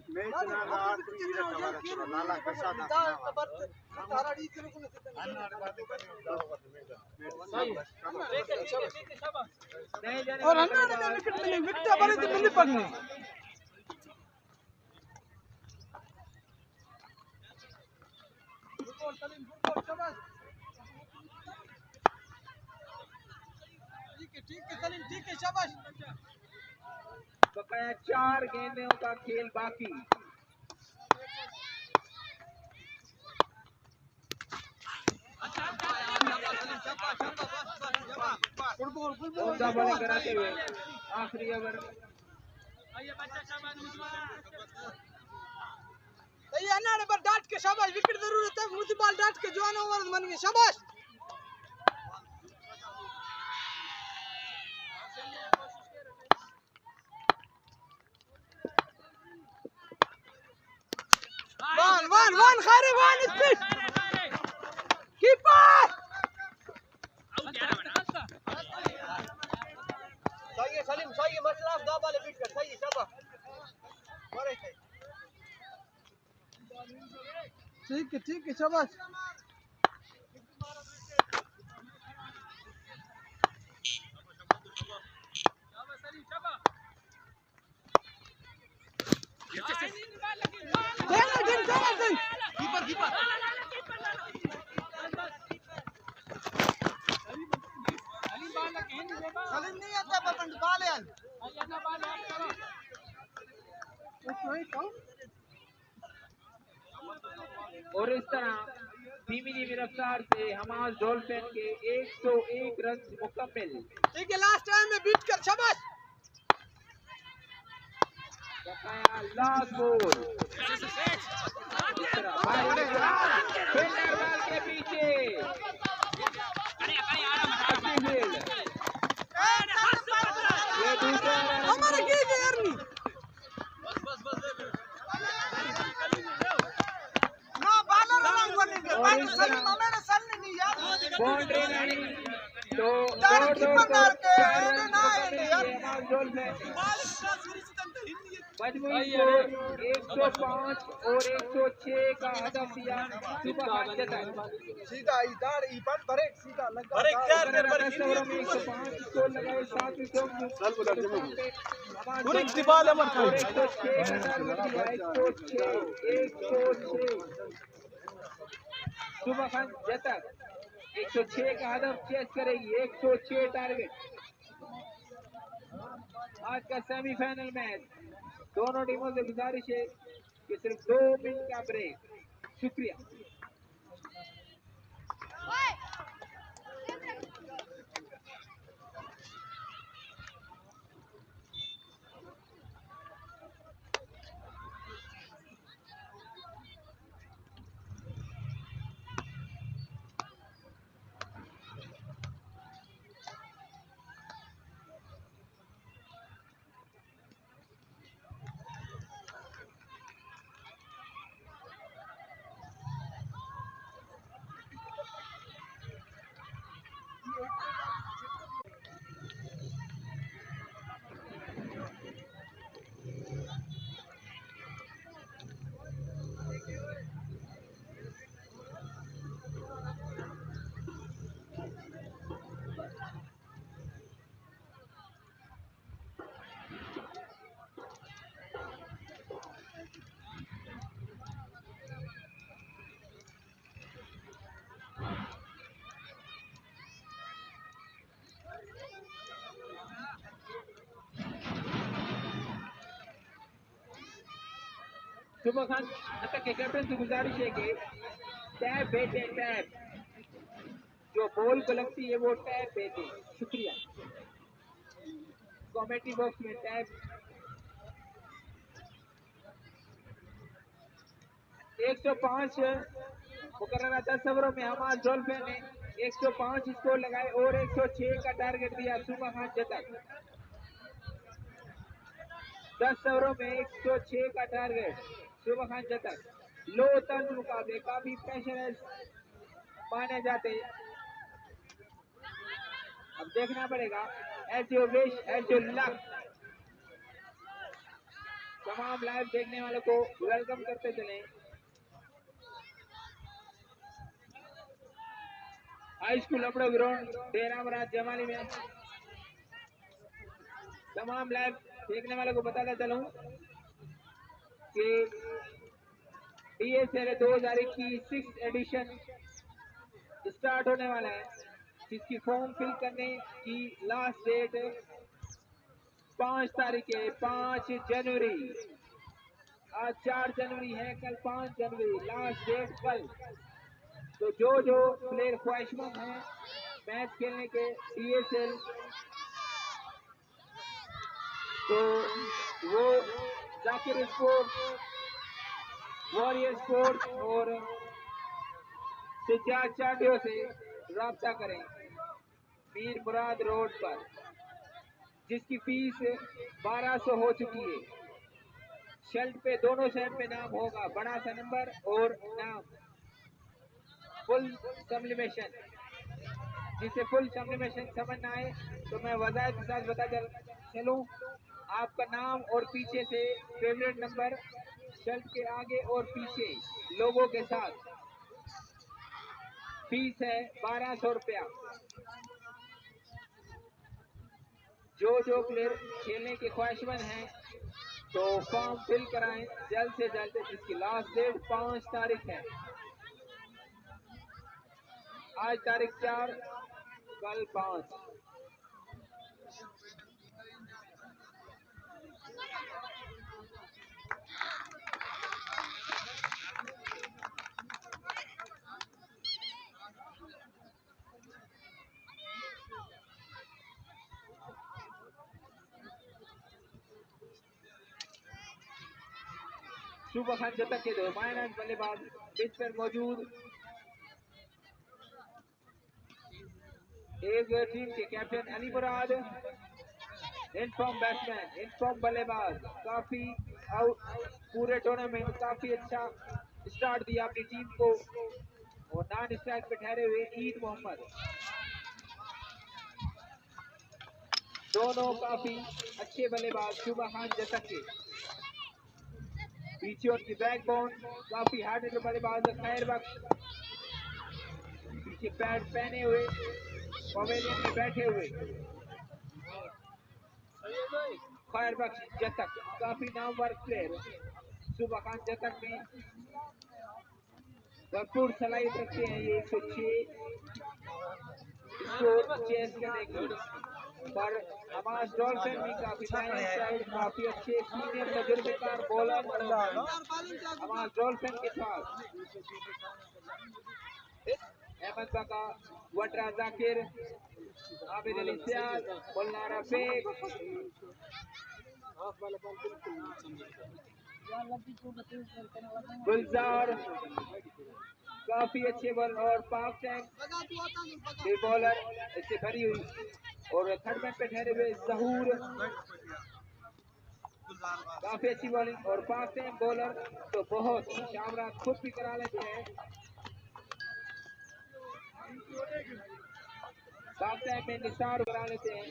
मैच ना आखिरी रहा लाला कसा था तारा डी तेरे को और हन्ना ने विकेट मिली विकेट हमारे से मिली पड़ने ठीक है सलीम ठीक है शाबाश बकाया 4 गेंदों का खेल बाकी बॉलिंग कराते हुए आखिरी ओवर सही है ना पर डाट के शाबाश विकेट जरूरत है मुझे बॉल डाट के जवान ओवर बन गए शाबाश वन खारे वन स्पीड कीपर सही है सलीम सही है मसला दा वाले बीट कर सही है शाबाश मारे ठीक है शाबाश सलीम नहीं आता बटन बाल यार और इस तरह धीमी धीमी रफ्तार से हमारे डॉल्फिन के 101 रन मुकम्मल ठीक है लास्ट टाइम में बीट कर शाबाश बकाया लास्ट बॉल फील्डर बॉल के पीछे ये दूसरा रन हमारे की यार नहीं ना बालर रन करेंगे भाई सलीम हमारे सामने नहीं यार बाउंड्री नहीं तो यार कीपर मार के ना है यार हमारे डॉल्फिन मजमूई स्कोर 105 और 106 का हदफ दिया सुबह सीधा इधर इधर ब्रेक सीधा लगा में 105 स्कोर लगाए 7 विकेट पूरी दीवार अमर कर 106 सुबह खान जतक 106 का हदफ चेस करेगी 106 टारगेट आज का सेमीफाइनल मैच दोनों टीमों से गुजारिश है कि सिर्फ 2 मिनट का ब्रेक शुक्रिया सुबह खान जतक के कैप्टन से गुजारिश है कि टैब भेजे, टैब जो बॉल को लगती है वो टैब भेजे। शुक्रिया। कमेंट्री बॉक्स में टैब 105 मुकर्ररा 10 ओवरों में हमारे डॉल्फिन ने 105 स्कोर लगाए और 106 का टारगेट दिया सुबह खान जतक। 10 ओवरों में 106 का टारगेट सुबह खान जतक। लो तंज मुकाबले काफी प्रेशराइज माने जाते। अब देखना पड़ेगा as your wish as your luck. तमाम लाइव देखने वालों को वेलकम करते चले। हाई स्कूल अपड़ो ग्राउंड डेरामराज जमाली में तमाम लाइव देखने वालों को बताता चलूं कि DSL 2021 एडिशन स्टार्ट होने वाला है, जिसकी फॉर्म फिल करने की लास्ट डेट 5 तारीख है, 5 जनवरी। आज 4 जनवरी है, कल 5 जनवरी लास्ट डेट कल। तो जो प्लेयर ख्वाहिशमंद हैं मैच खेलने के DSL, तो वो जाकिर स्पोर्ट्स, वॉरियर स्पोर्ट्स और सिजाद चांडियों से राब्ता करें मीर मुराद रोड पर, जिसकी फीस 1200 हो चुकी है। शर्ट पे दोनों शर्ट पे नाम होगा, बड़ा सा नंबर और नाम, फुल सब्लिमेशन। जिसे फुल सब्लिमेशन समझ ना आए तो मैं वजाहत के साथ बता चलूं, आपका नाम और पीछे से फेवरेट नंबर शर्ट के आगे और पीछे लोगों के साथ। फीस है 1200 रुपया। जो प्लेयर खेलने के ख्वाहिशमंद हैं तो फॉर्म फिल कराएं जल्द से जल्द, जिसकी लास्ट डेट 5 तारीख है। आज तारीख 4, कल 5। सुबह खान जतक के दो माइनस बल्लेबाज पिच पर मौजूद। एक टीम के कैप्टन अली मुराद, इनफॉर्म बैट्समैन, इनफॉर्म बल्लेबाज, काफी पूरे टूर्नामेंट काफी अच्छा स्टार्ट दिया अपनी टीम को, और नॉन स्ट्राइक पे ठहरे हुए ईद मोहम्मद। दोनों काफी अच्छे बल्लेबाज सुबह खान जतक के। पीछे उनकी बैकबोन काफी हार्ड बल्लेबाज खैर बख्श, पीछे पैड पहने हुए पवेलियन में बैठे हुए खैर बख्श जतक, काफी नामवर प्लेयर सुबह खान जतक में भरपूर सलाहियत रखते हैं। ये 106 स्कोर चेस करने की, पर हमारे डॉल्फिन भी काफी काफी अच्छे सीनियर तजुर्बेकार बॉलर हमारे डॉल्फिन के साथ अहमद बका, वटरा जाकिर, आबिद अली सियाद, मुल्ला रफीक, गुलजार, काफी अच्छे बॉलर, और पाक टैंक बॉलर इससे भरी हुई, और थर्ड मैच पे ठहरे हुए जहूर, काफी अच्छी बॉलिंग, और पाक टैंक बॉलर तो बहुत शामरा खुद भी करा लेते हैं। पाक टैंक में निसार करा लेते हैं,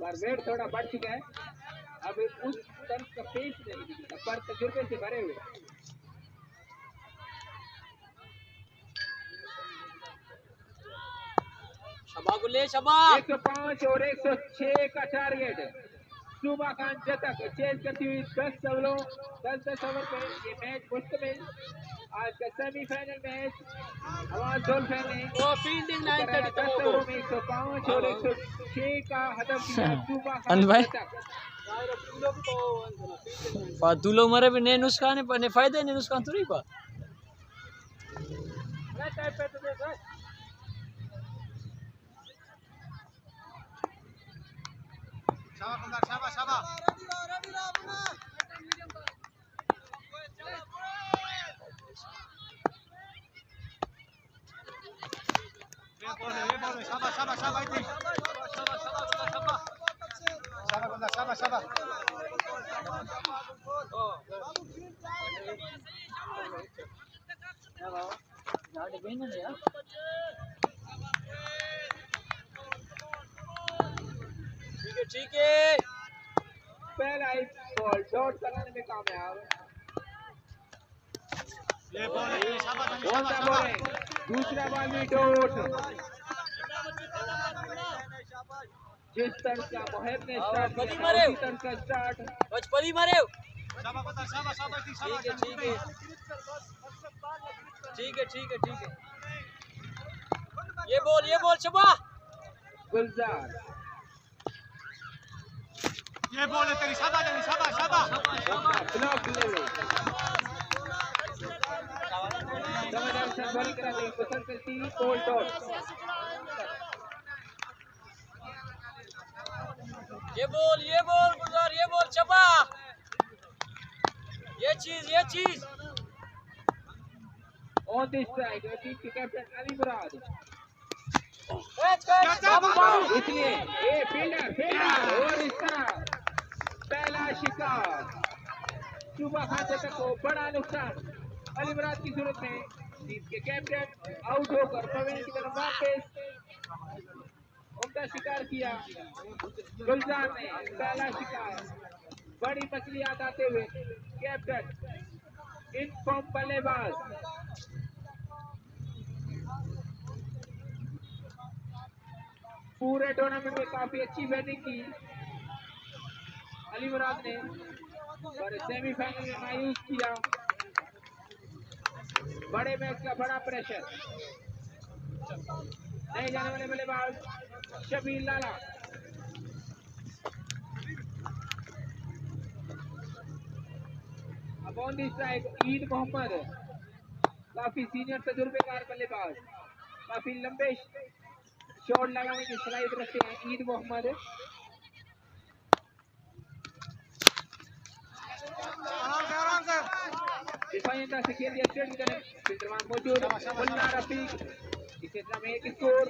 पर वेट थोड़ा बढ़ चुका है, अब उस तरफ का पेस नहीं दिखता, पर तजुर्बे से भरे हुए। शबागुले शबाग 105 और 106 का टारगेट सुबह खान जतक चेज करती हुई 10 ओवरों 10 ओवर पे ये मैच मुश्तमिल। आज का सेमीफाइनल मैच हमारे डॉल्फिन ने फील्डिंग 10 ओवरों में 105 और 106 का हदफ दिया सुबह खान जतक। फालतू लोग मरे भी ने नुस्खान है पर ने फायदे ने नुस्खान थोड़ी पा शाबाश शाबाश शाबाश शाबाश शाबाश शाबाश शाबाश ठीक है पहला ही बॉल डॉट कराने में कामयाब। ये बॉल है शाबाश शाबाश बॉलिंग, दूसरा बॉल भी डॉट। जिस तरह का मुहिब ने स्टार्ट किया था उसी तरह का स्टार्ट। बचपली मारे शाबाश शाबाश शाबाश ठीक है ठीक है ठीक है ठीक है ठीक है ये बोल शबा गुलजार, ये बॉल है तेरी शाबाश शाबाश शाबाश ब्लॉक लेवल। जबरदस्त बॉलिंग कराते हैं पसंद करती बॉल डॉट। ये बोल गुलजार ये बोल शबा ये चीज ऑन दिस साइड टीम के कैप्टन अली मुराद। इसलिए ये फील्डर और इस तरह पहला शिकार सुबह खाते तक को बड़ा नुकसान। अली मुराद की सूरत में टीम के कैप्टन आउट होकर पवेलियन की तरफ वापस उनका शिकार किया। गुलजार ने पहला शिकार बड़ी मछली आते हुए कैप्टन इन फॉर्म बल्लेबाज पूरे टूर्नामेंट में काफी अच्छी बैटिंग की अली मुराद ने, पर सेमीफाइनल में मायूस किया। बड़े मैच का बड़ा प्रेशर। नए जाने वाले बल्लेबाज शबीर लाला। अब on the strike Eid Mohammad, काफी सीनियर तजुर्बेकार बल्लेबाज, काफी लंबे शॉट लगाने की सलाहियत रखते हैं ईद मोहम्मद। दिफाई अंदाज से खेल दिया स्ट्रेट की तरफ, फिल्डरमान मौजूद मुन्ना रफीक। इस क्षेत्र में एक स्कोर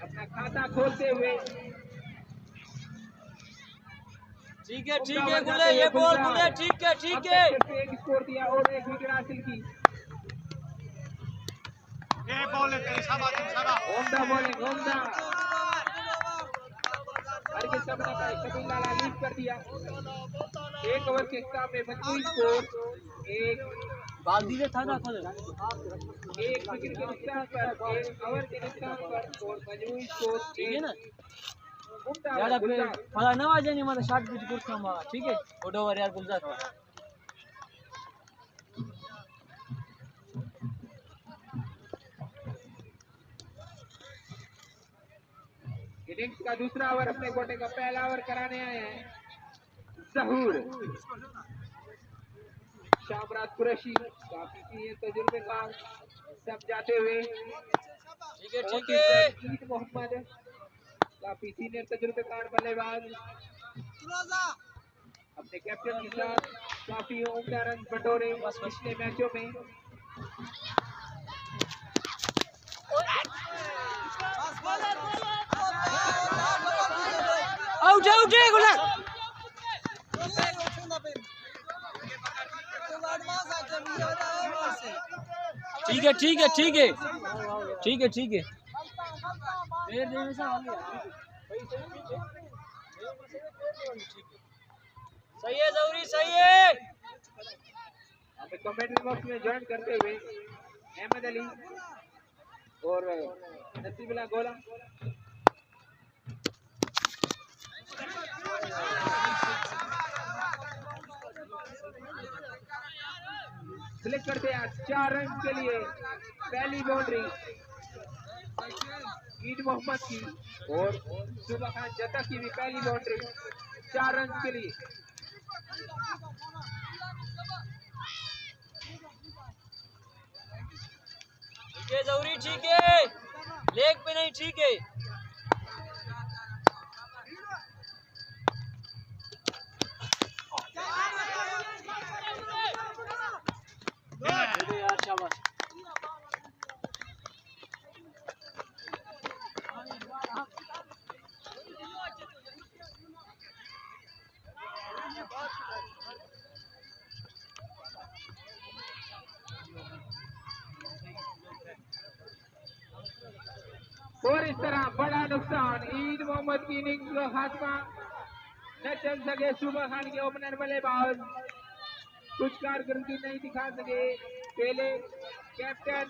अपना खाता खोलते हुए। ठीक है गुले ये बोल गुले ठीक है एक स्कोर दिया और एक विकेट हासिल की। ये बॉल है तेरी शाबाश शाबाश ओमदा बॉलिंग ओमदा हर के सबने का शबीर लाला लीड कर दिया। एक ओवर के इख्तिताम में मजमूई स्कोर एक बाल्दी से था ना एक विकेट के नुकसान पर, एक ओवर के नुकसान पर और मजमूई स्कोर ठीक है ना उम्दा यार फला ना आजे नहीं मतलब 60 कुछ कुछ कम आगा ठीक है ओड ओवर यार गुलजार इनिंग्स का दूसरा ओवर अपने कोटे का पहला ओवर कराने आए हैं जहूर शामराज कुरैशी, काफी सीनियर तजुर्बेकार समझाते हुए। ठीक है ईद मोहम्मद, काफी सीनियर तजुर्बेकार बल्लेबाज, अपने कैप्टन के साथ काफी उम्दा रन बटोरे पिछले मैचों में। आउट गुलजार ठीक है सही है जरूरी सही है। हमें कमेंट्री बॉक्स में ज्वाइन करते हुए अहमद अली और नसीबुल्लाह गोला। सिलेक्ट करते हैं 4 रन के लिए पहली बाउंड्री। ईद मोहम्मद की और सुबह खान जतक की भी पहली बाउंड्री 4 रन के लिए। ठीक है जरूरी, ठीक है, लेग पे नहीं, ठीक है। यार शाबाश। और इस तरह बड़ा नुकसान, ईद मोहम्मद की इनिंग्स का खात्मा न चल सके। सुबह खान के ओपनर बल्लेबाज कुछ कारकर्दगी नहीं दिखा सके। पहले कैप्टन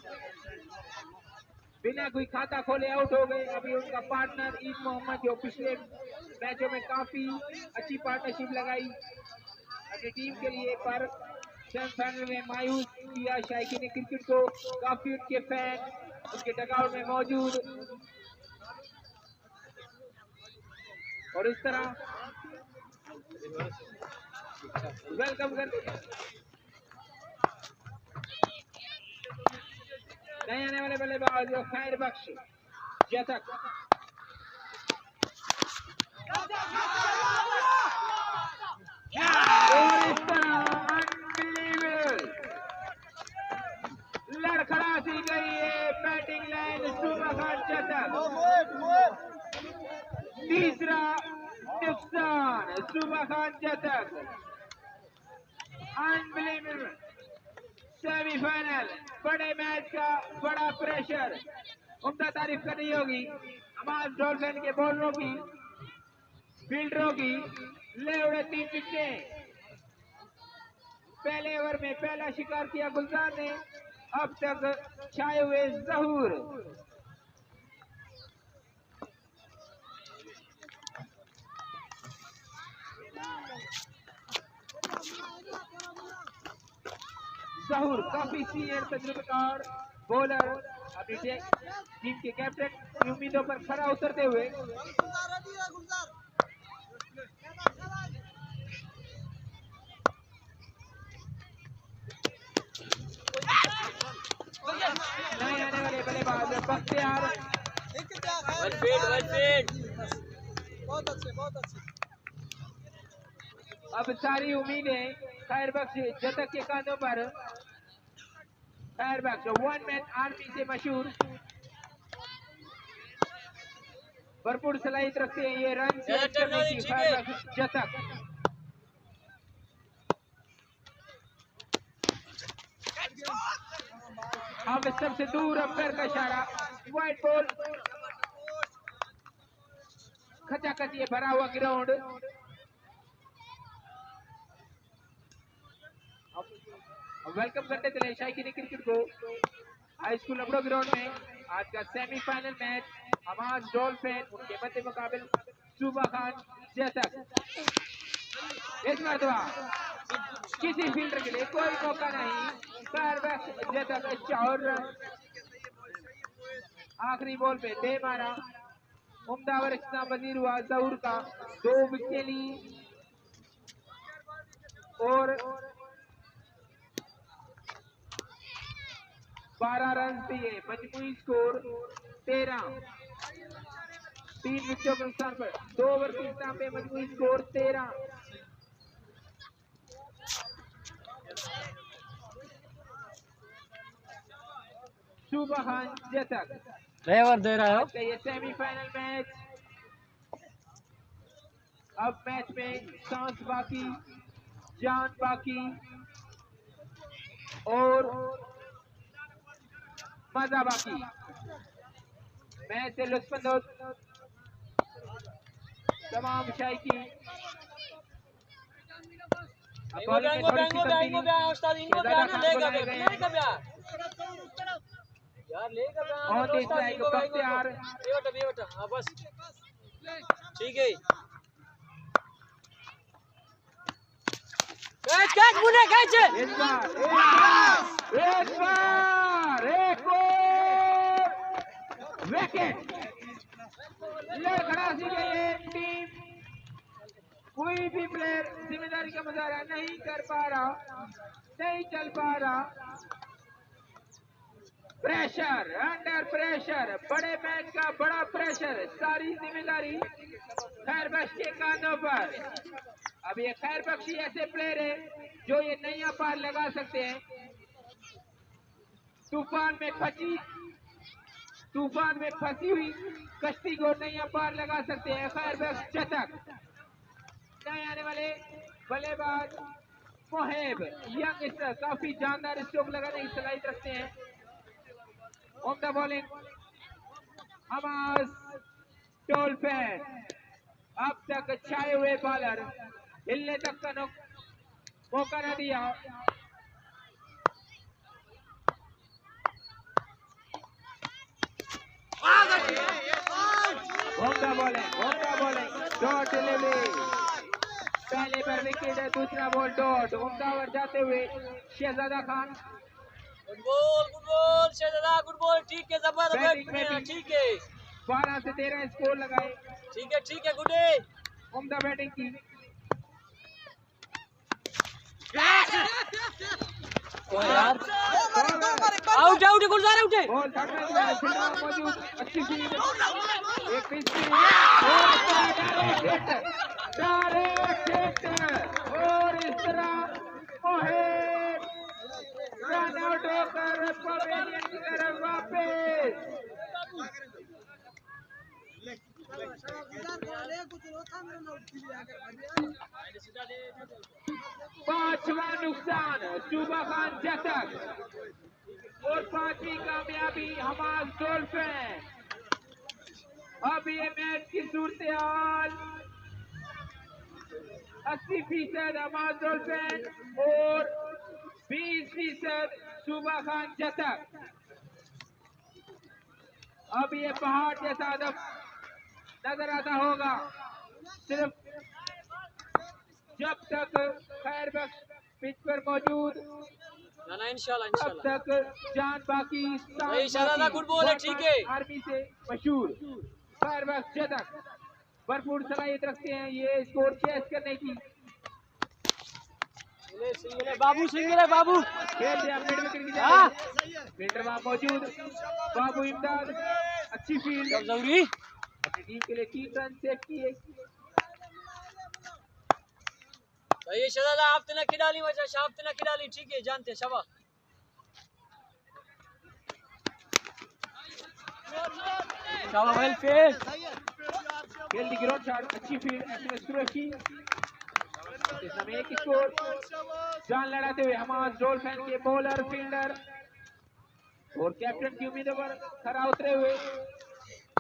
बिना कोई खाता खोले आउट हो गए। अभी उनका पार्टनर ईद मोहम्मद जो पिछले मैचों में काफी अच्छी पार्टनरशिप लगाई अपनी टीम के लिए, पर सेमीफाइनल में मायूस किया शायकीन क्रिकेट को। काफी उनके फैन उसके डगआउट में मौजूद। और इस तरह वेलकम करते नए आने वाले बल्लेबाज जो खैर बख्श जतक। और इस तरह अनबिलीवेबल लड़खड़ाती गई है बैटिंग लाइन सुबह खान जतक। तीसरा नुकसान सुबह खान जतक। अनबिलीवेबल सेमीफाइनल बड़े मैच का बड़ा प्रेशर। उम्दा तारीफ करनी होगी हमारे डॉल्फिन के बॉलरों की, फील्डरों की। ले उड़े 3 विकेटें। पहले ओवर में पहला शिकार किया गुलजार ने, अब तक छाए हुए जहूर। जहूर काफी सीनियर तजुर्बेकार बॉलर अपनी टीम के कैप्टन की उम्मीदों पर खरा उतरते हुए नए आने वाले बल्लेबाज बख्तियार। बहुत अच्छे, बहुत अच्छे। अब सारी उम्मीदें खैर बख्श जतक के कांधों पर। खैर बख्श वन मैन आर्मी से मशहूर, भरपूर सलाहियत रखते हैं ये रन से करने की। खैर बख्श जतक अब सबसे दूर अफसर का इशारा, वाइट बॉल। खचाखच ये भरा हुआ ग्राउंड। वेलकम करते चले शायकीन क्रिकेट को हाई स्कूल लबड़ो ग्राउंड में। आज का सेमीफाइनल मैच हमाद डॉल्फिन उनके मध्य मुकाबिल सुबह खान जतक। इस मरतबा किसी फील्डर के लिए कोई मौका नहीं। खैर बख्श जतक 4 रन आखिरी बॉल पे दे मारा। उम्दा ओवर इख्तिताम वजीर हुआ जहूर का, 2 विकेट ली और 12 रन दिए। मजमूई स्कोर 13। 3 विकेटों के नुकसान पर 2 ओवर के इख्तिताम पे मजमूई स्कोर 13। सुबह खान जतक ड्राइवर दे रहा है। ये सेमीफाइनल मैच। अब मैच में सांस बाकी, जान बाकी और मजा बाकी। मैच से लुत्फानंदोज तमाम शायकी। बस ठीक है। एक और विकेट। लड़खड़ासी के लिए टीम कोई भी प्लेयर जिम्मेदारी का मुजाहरा नहीं कर पा रहा, नहीं चल पा रहा। प्रेशर, अंडर प्रेशर, बड़े मैच का बड़ा प्रेशर, सारी जिम्मेदारी खैरबख्श के कांधों पर। अब ये खैरबख्शी ऐसे प्लेयर है जो ये नैया पार लगा सकते हैं। तूफान में फंसी हुई कश्ती को नैया पार लगा सकते हैं खैरबख्श चतक। नए आने वाले बल्लेबाज मोहेब यंगस्टर काफी जानदार स्ट्रोक लगाने की सलाहियत रखते हैं। On the bowling Hamas dolphin, अब तक छाए हुए बॉलर, हिलने तक का मौका न दिया। होंडा बॉलिंग डॉट डिलीवरी, पहले पर विकेट, दूसरा बॉल डॉट। उमदा ओवर जाते हुए शहजादा खान। गुड बॉल शहजादा, गुड बॉल, ठीक है, जबरदस्त, ठीक है, 12 से 13 स्कोर लगाए। ठीक है, गुड है, उमदा बैटिंग की। यार आउट गुलजार, आउट है। बॉल मौजूद, अच्छी फील्ड, एक पिच डायरेक्ट और इस तरह मोहेब रन आउट होकर पवेलियन की तरफ वापस। पांचवा नुकसान सूबा खान चतक और पांचवी कामयाबी हमास डॉल्फिन। अब ये मैच की सूरत हाल 80% हमास डॉल्फिन और 20% सूबा खान चतक। अब ये पहाड़ जैसा अदब नजर आता होगा सिर्फ जब तक खैरबख्श पिच पर मौजूद, ना इंशाल्लाह तब तक जान बाकी। शहजादा गुड बॉल है, ठीक है। आर्मी से मशहूर खैरबख्श चतक भरपूर सलाहियत रखते हैं ये स्कोर चेस करने की। बाबू सिंगल है, बाबू खेल दिया मिड विकेट की जाए, फील्डर वहां मौजूद, बाबू इमदाद, अच्छी फील्ड, जरूरी अपनी टीम के लिए 3 रन सेव किए। ये शहजादा आपने ना खिलाड़ी वजह आपने ना खिलाड़ी, ठीक है, जानते शबा। शाबाश वेल फेल, खेल दी ग्राउंड शॉट, अच्छी फील्ड, एसएमएस कुरैशी। इस समय एक स्कोर, जान लड़ाते हुए हमास डॉल्फिन के बॉलर, फील्डर और कैप्टन की उम्मीदों पर खरा उतरे हुए।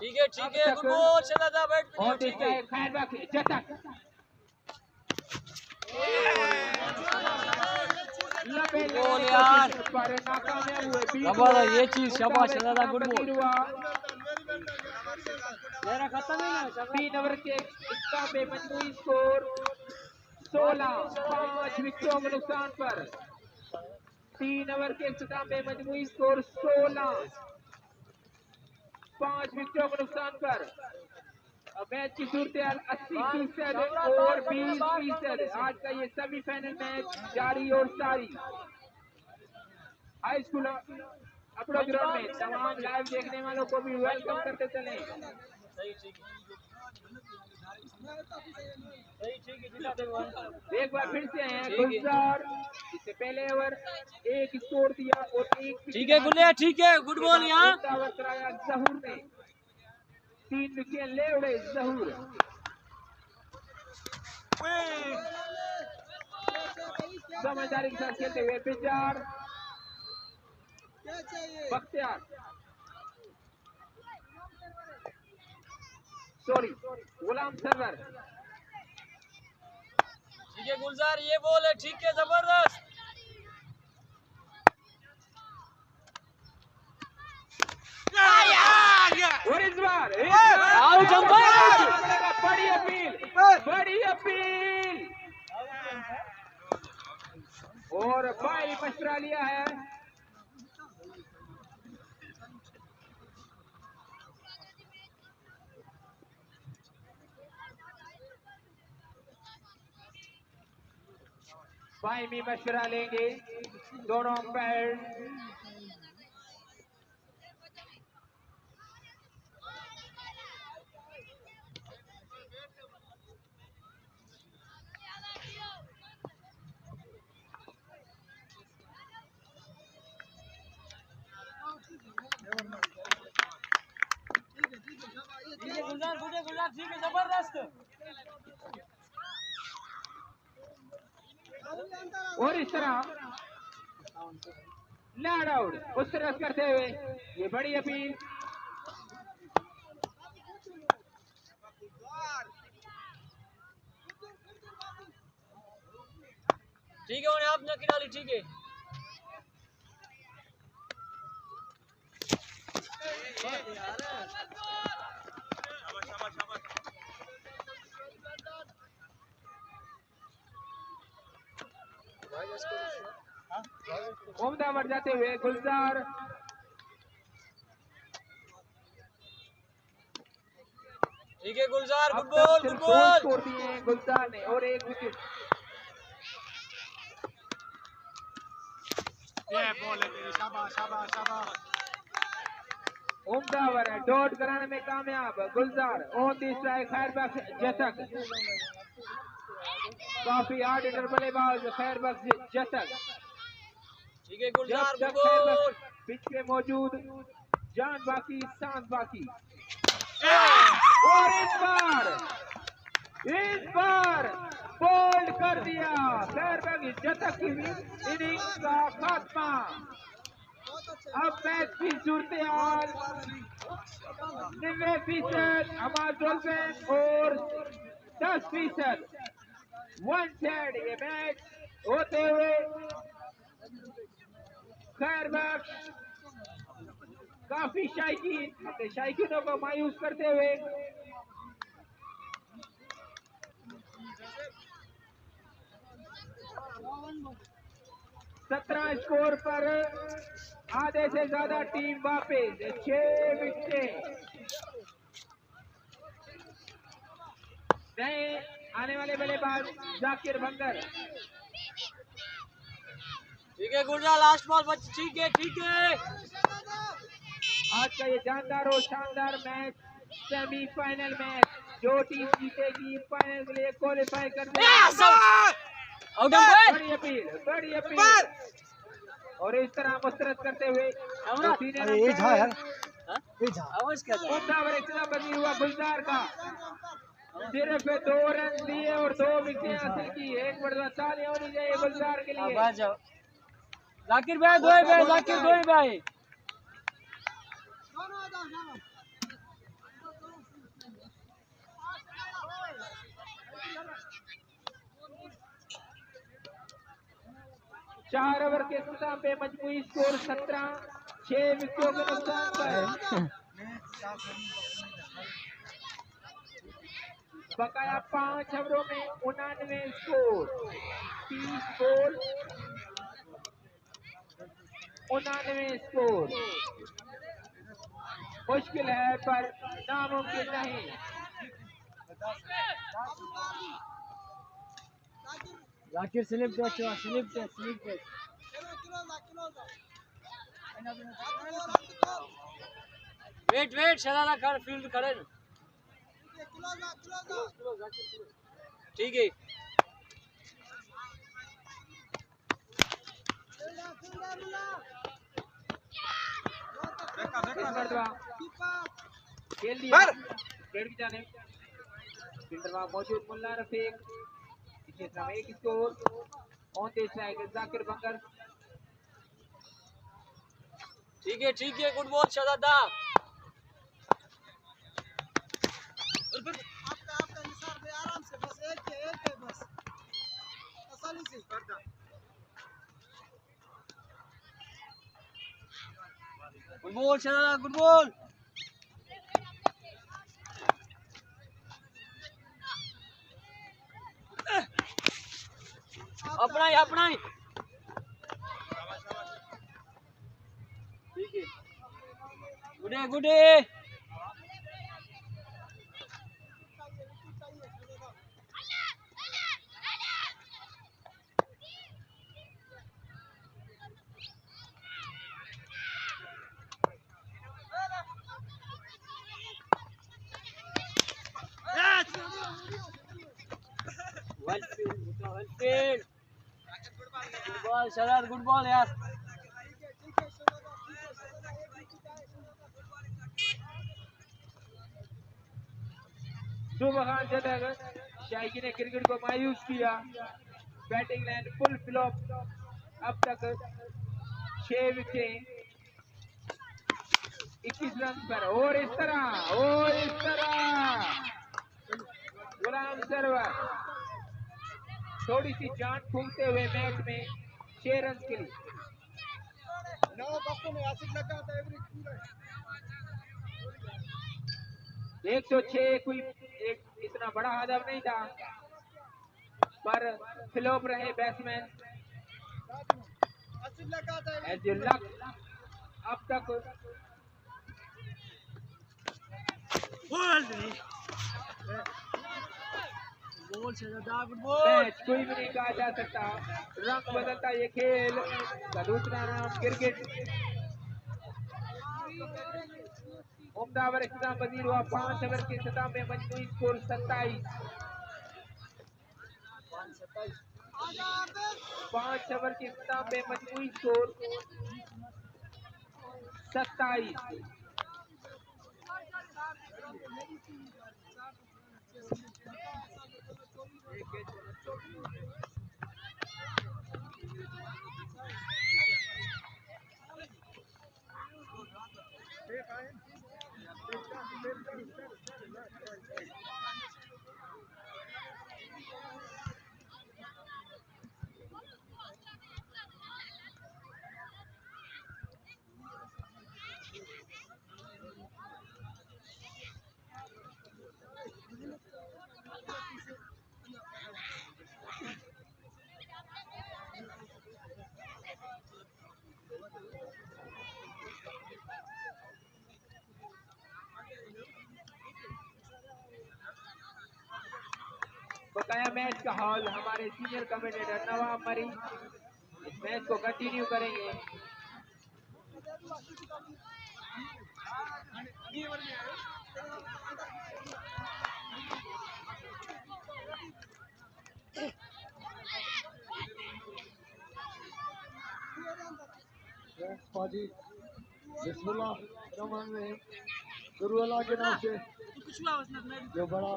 ठीक है, गुड बॉल शहजादा, बैट और देखता है खैरबख्श चतक बॉल यार, पर नाकामयाब हुए। जबरदस्त ये चीज, शाबाश शहजादा, गुड बॉल। मेरा खत्म ही ना। 3 ओवर के इख्तिताम में मजमूई स्कोर 16, 5 विकेटों के नुकसान पर। 3 ओवर के इख्तिताम में मजमूई स्कोर 16, 5 विकेटों के नुकसान पर। अब मैच की सूरत 80% और 20%। आज का ये सेमीफाइनल मैच जारी और सारी हाई स्कूल अपना ग्राउंड में तमाम लाइव देखने वालों को भी वेलकम करते चले। एक बार फिर से हैं गुलजार, इससे पहले ओवर एक स्कोर दिया और एक, ठीक है गुल्ले, ठीक है, गुड बॉल। यहाँ कराया जहूर ने, 3 विकेट ले उड़े जहूर। समझदारी के साथ खेलते हुए पिजार बख्तियार, सॉरी गुलाम सरवर। ठीक है गुलजार, ये बॉल है, ठीक है, जबरदस्त। और इस बार आउट अंपायर, बड़ी अपील और भाई मशवरा लिया है। बाईमी मशवरा लेंगे दोनों अंपायर। गुलजार ठीक है, जबरदस्त। और इस तरह नॉट आउट उस तरह करते हुए ये बड़ी अपील। ठीक है, उन्हें आपने किनारी ठीक है। उम्दा बढ़ जाते हुए गुलजार ठीक है गुलजार, अब गुड बॉल तक गुड सिर्फ 2 बॉल। स्कोर दिए हैं गुलजार ने और 1 विकेट। ये बॉल है तेरी, शाबाश शाबाश शाबाश। उम्दा ओवर है, डॉट कराने में कामयाब गुलजार। ऑन दी स्ट्राइक खैरबख्श जतक, काफी हार्ड हिटर बल्लेबाज खैरबख्श जतक। ठीक है जब गुलजार, तक गुड बॉल। खैरबख्श पिच पे मौजूद, जान बाकी सांस बाकी। और इस बार बोल्ड कर दिया खैरबख्श जतक की इनिंग्स का खात्मा। अब मैच की सूरत हाल 90% हमारे डॉल्फिन और 10% 1/3 ये मैच होते हुए खैरबख्श काफी शायकीन अपने शायकीनों को मायूस करते हुए 17 स्कोर पर आधे से ज्यादा टीम वापस। 6 विकेटें नए आने वाले बल्लेबाज जाकिर बंगर। ठीक है गुलजार, लास्ट बॉल बच। ठीक है ठीक है। आज का ये जानदार और शानदार मैच, सेमीफाइनल मैच, जो टीम जीतेगी फाइनल के लिए क्वालिफाई कर बड़ी अपील और इस तरह मुस्तरद करते हुए बनी हुआ गुलजार का सिर्फ 2 रन दिए और 2 विकेट हासिल की। एक बड़ा तालियां होनी चाहिए गुलजार के लिए। जाकिर भाई जाकिर भाई। चार ओवर के इख्तिताम पे मजमूई स्कोर 17, 6 विकेटों के नुकसान पर बकाया 5 ओवरों में 89 स्कोर, 30 बॉल 89 स्कोर। मुश्किल है पर नामुमकिन नहीं। जाकिर स्लिप स्लिप वेट शरारा कर फील्ड खड़े। ठीक है खेल दिया गेट की जाने। फील्डर वहां मौजूद मुल्ला रफीक। इसी तरह 1 score on the strike Zakir Bangar. ठीक है गुड बॉल शहजादा। आपका निसार पे आराम से बस एक है बस आसानी से। गुड बॉल शहजादा, गुड बॉल। अपना ही ठीक है गुडे वेलफील्ड गुड बॉल शरार गुड बॉल यार सुबह खान शतक शाइकी ने क्रिकेट को मायूस किया बैटिंग लाइन फुल फ्लॉप अब तक 6 विकेट 21 रन पर और इस तरह गुलाम सरवर थोड़ी सी जान फूंकते हुए मैच में 6 रन के लिए 9 बच्चों में आसिफ लगा था एवरेज पूरा 106 कोई एक इतना बड़ा हदफ नहीं था पर फ्लॉप रहे बैट्समैन आसिफ लगा था एज यू लक अब तक बॉल से ज्यादा गुड बॉल मैच कोई भी नहीं कहा जा सकता रंग बदलता ये खेल का दूसरा नाम क्रिकेट उम्दा ओवर इख्तिताम पजीर हुआ 5 ओवर के इख्तिताम में मजमूई स्कोर 27 5 ओवर के इख्तिताम में मजमूई स्कोर 27 बकाया मैच का हॉल हमारे सीनियर कमेंटेटर नवाब मरी इस मैच को कंटिन्यू करेंगे पाजी बिस्मिल्लाह रहमान रहीम गुरु अल्लाह के नाम से कुछ हुआ उसने जो बड़ा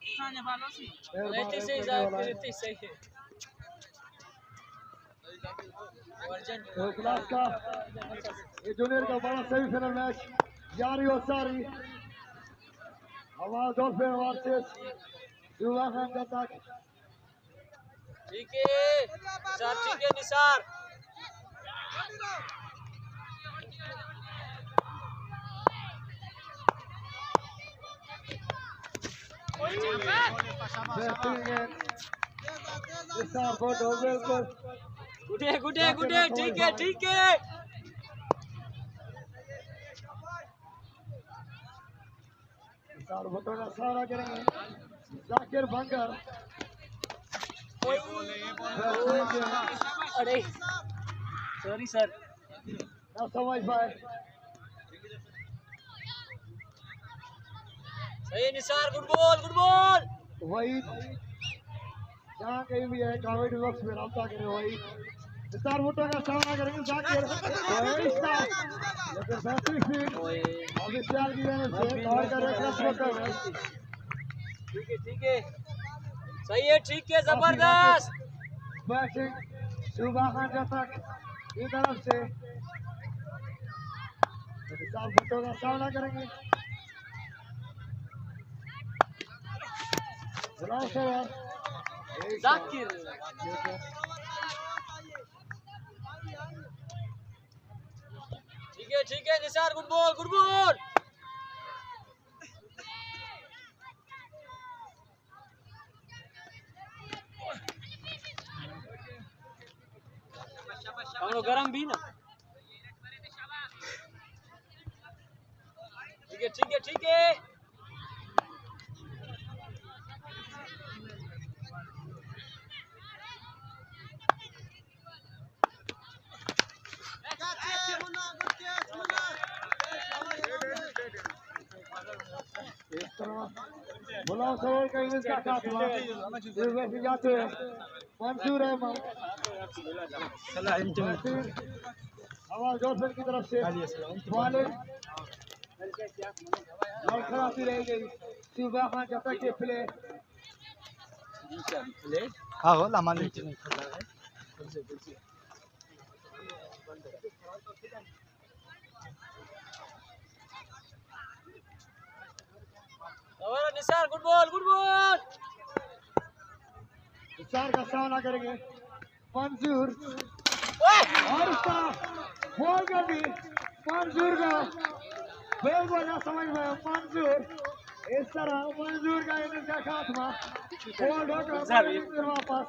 खाने वालों से मेहरबान रहते से रहने वाला है। रहते सही है तो क्लास का ये जूनियर का बड़ा सेमीफाइनल मैच जारी और सारी हमारा डॉल्फिन वर्सेस युवा खान का तक ठीक है सर ठीक है निसार बेहतरीन है इस साल फोटो बिल्कुल गुड है ठीक है इस साल फोटो का सहारा करेंगे जाकिर बंगर अरे सॉरी सर ना समझ पाए सही निसार गुड बॉल वही जहाँ कहीं भी है कॉमेडी बॉक्स में रब्ता करें वही स्टार वोटर का सामना करेंगे जाकिर वही स्टार लेकिन बेहतरीन फील्ड अब इस साल की वजह से और का रेकर्ड वोटर है ठीक है सही है ठीक है जबरदस्त बैटिंग सुबह खान तक की तरफ से स्टार वोटर का सामना करेंगे जाकिर ठीक है निसार गुड बॉल हम लोग गरम भी ना ठीक है बुलाओ सवाल का इनिंग का खात्मा वैसे जाते हैं मंसूर अहमद हवा जोधपुर की तरफ से वालिद लड़खड़ाती रह गई सुबह खान जब तक ये प्ले हाँ हो लामान निसार गुड बॉल निसार का सामना करेंगे मंसूर और उसका बॉल का भी मंसूर का बिल्कुल ना समझ में मंसूर इस तरह मंसूर का इनिंग का खात्मा बॉल ढोकर वापस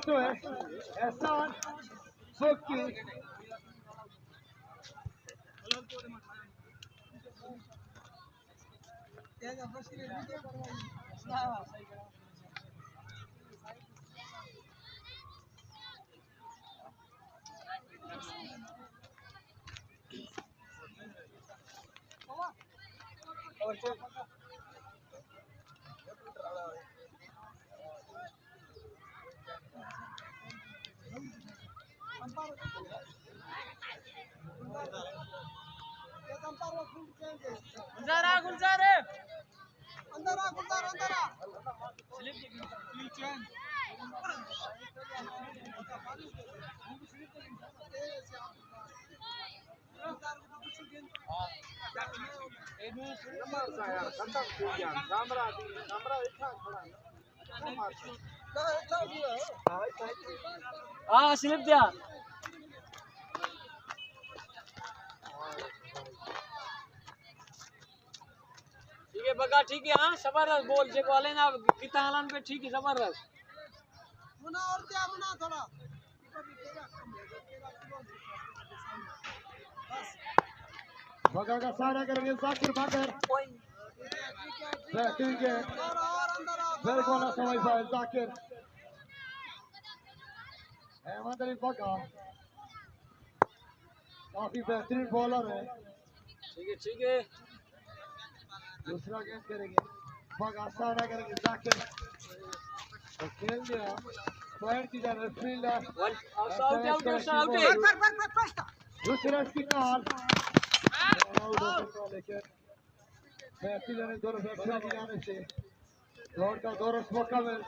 तो है एहसान सुक्की गुलजार अंदर आ गुलजार अंदर आ हाँ स्लिप दिया ठीक है बगा ठीक है हाँ जबरदस्त बोल जे बोले ना कितना हालान पे ठीक है जबरदस्त मुना और क्या मुना थोड़ा बगा का सारा करेंगे जाकिर बाकर बेहतरीन के और अंदर आ बिल्कुल ना समझ पाए जाकिर अहमद अली बगा काफी बेहतरीन बॉलर है ठीक है दूसरा गेंद करेंगे बगा सारा करेंगे जाकिर तो खेल दिया पॉइंट की जाने फील्डर आउट दूसरा इसकी कॉल लेकिन बेहतरीन ने दोनों बैट्समैन की जाने से दौड़ का दौर मुकम्मल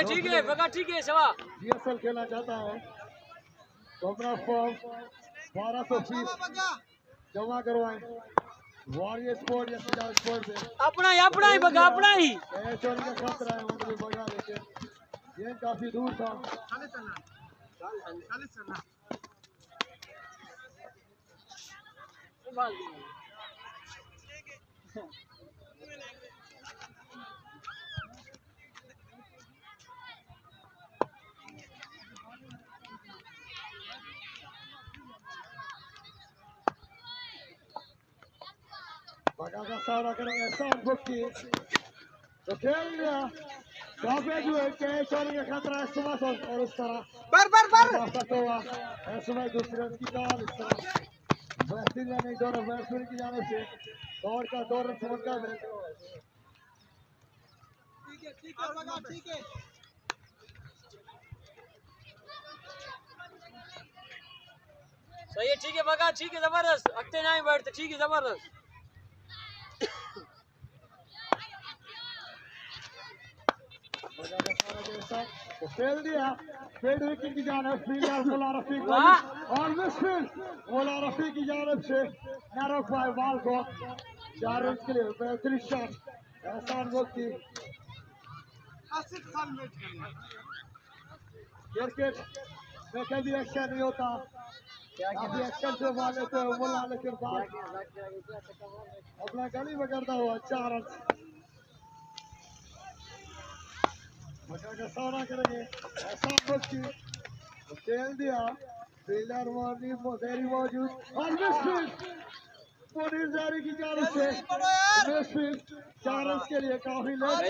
ठीक है बगा ठीक है सवा DSL खेलना चाहता है तो अपना फॉर्म 1200 फीस जमा करवाएं वॉरियर स्पोर्ट या सिजाल स्पोर्ट से अपना ही बगा अपना ही चोरी का खतरा है मतलब बगा लेके ये काफी दूर था बगा का सामना करेंगे एहसान बुक्की तो खेल लिया काफी जो है के चोरी का खतरा है सुबह और इस तरह बर हुआ ऐसे दूसरे की कॉल इस तरह बेहतरीन नहीं दोनों बैट्समैन की जाने से दौड़ का दौर समझता है ठीक है लगा ठीक है सही है ठीक है बगा ठीक है जबरदस्त अगते नहीं बैठते ठीक है जबरदस्त तो खेल दिया फील्ड विकेट की जानिब फील्डर मोला रफीक और मिसफील्ड मोला रफीक की जानिब से नैरो पाए बॉल को 4 रन के लिए बेहतरीन शॉट एहसान मुफ्ती आसिफ खान में क्रिकेट में कभी एक्शन नहीं होता काफी एक्शन से मार लेते हैं मोला लेकिन बाल अपना गली में करता हुआ 4 रन मजा का सामना करेंगे एहसान मुफ्ती खेल दिया फील्डर मोदी मौजूद और मिसफील्ड मुनीर जारी की जानिब से मिसफील्ड 4 रन के लिए काफी लेट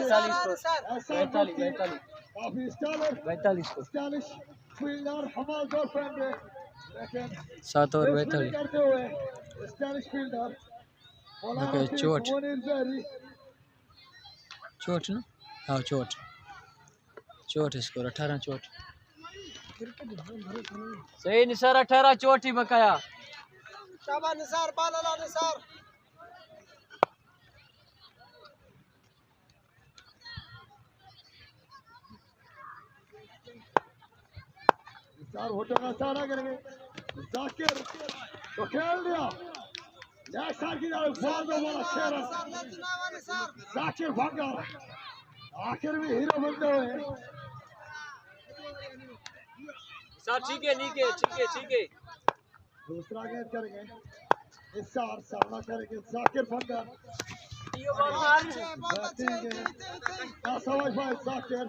काफी स्टाइलिश फील्डर हमाल दो फेंके लेकिन 7 और मिस नहीं 42 करते हुए स्पेनिश फील्डर देखिए चोट मोनिर जहरी चोट ना हाँ चोट स्कोर 18 चोट सही निसार 18 चोट ही बकाया शाबाश निसार बाला निसार निसार होटल का सारा करेंगे जाकिर तो खेल दिया लेफ्ट साइड की तरफ बॉल दो वाला शेर जाकिर भागा आखिर में हीरो बनते हुए सर ठीक है दूसरा गेंद करेंगे निसार सामना करेंगे जाकिर भागा यो बॉल मार ना समझ पाए जाकिर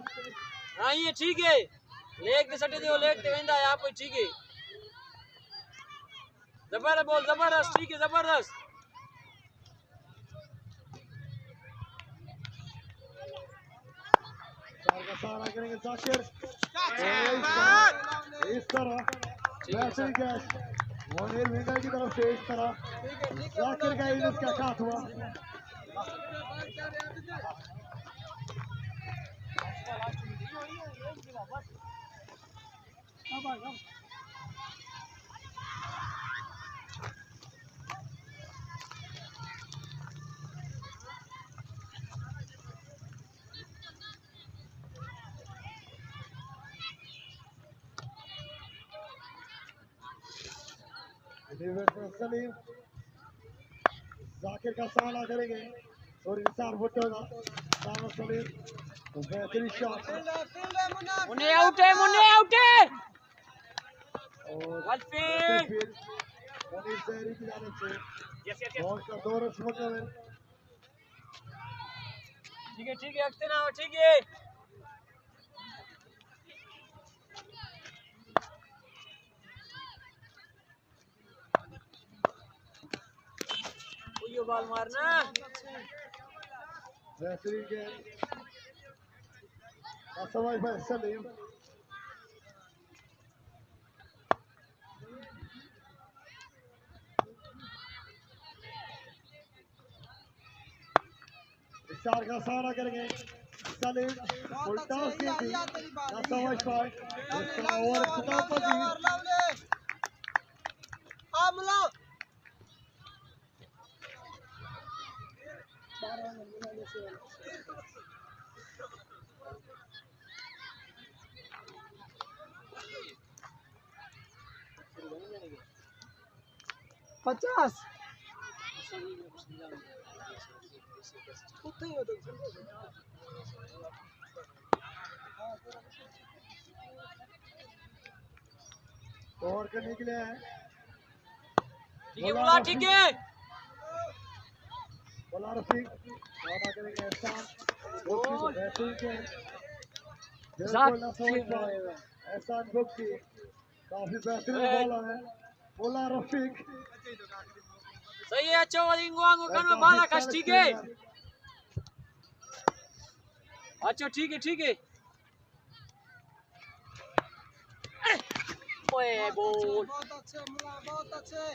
हां ये ठीक है लेग ते सटे दियो लेग ते वेंदा है आप ठीक है जबरदस्त बॉल जबरदस्त ठीक है जबरदस्त का सहारा करेंगे जाकिर इस तरह वैसे कैच मोनिर विंगर की तरफ से इस तरह जाकिर का इनिंग्स का काट हुआ सलीम जाकिर का सामना करेंगे और इंसान भुट्टो का सामना सलीम तो बेहतरीन शॉट मुन्ने आउट है और वालफील्ड मोनिर जहरी की जानिब से बॉल का दो रन मुकम्मल ठीक है अक्सर आओ ठीक है यो बॉल मारना बेहतरीन गेंद समझ भाई सलीम चार का सहारा करेंगे सलीम उल्टा उसकी थी ना समझ पाए इसका ओवर खिताब पर दी पचास ओवर करने के लिए है बुला ठीक है बोला रफीक वादा करेंगे एहसान बेहतरीन गेंद बिल्कुल ना समझ पाए एहसान बुक्की काफी बेहतरीन बॉलर है बोला रफीक सही है अच्छा वाली वांगो कान में बाला कस ठीक है अच्छा ठीक है ओए बोल बहुत अच्छे मुला बहुत अच्छे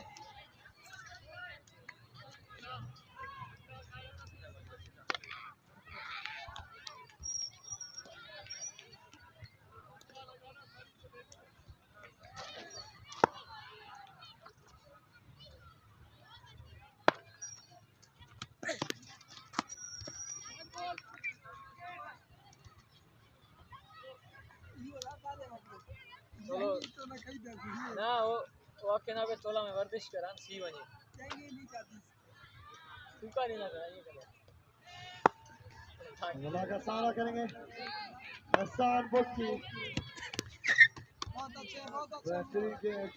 ना वो आपके नाम पे तोला में वर्जिश करान सी वने सूखा नहीं लग रहा ये बोला का सहारा करेंगे एहसान बुक्की बहुत अच्छे बेहतरीन गेंद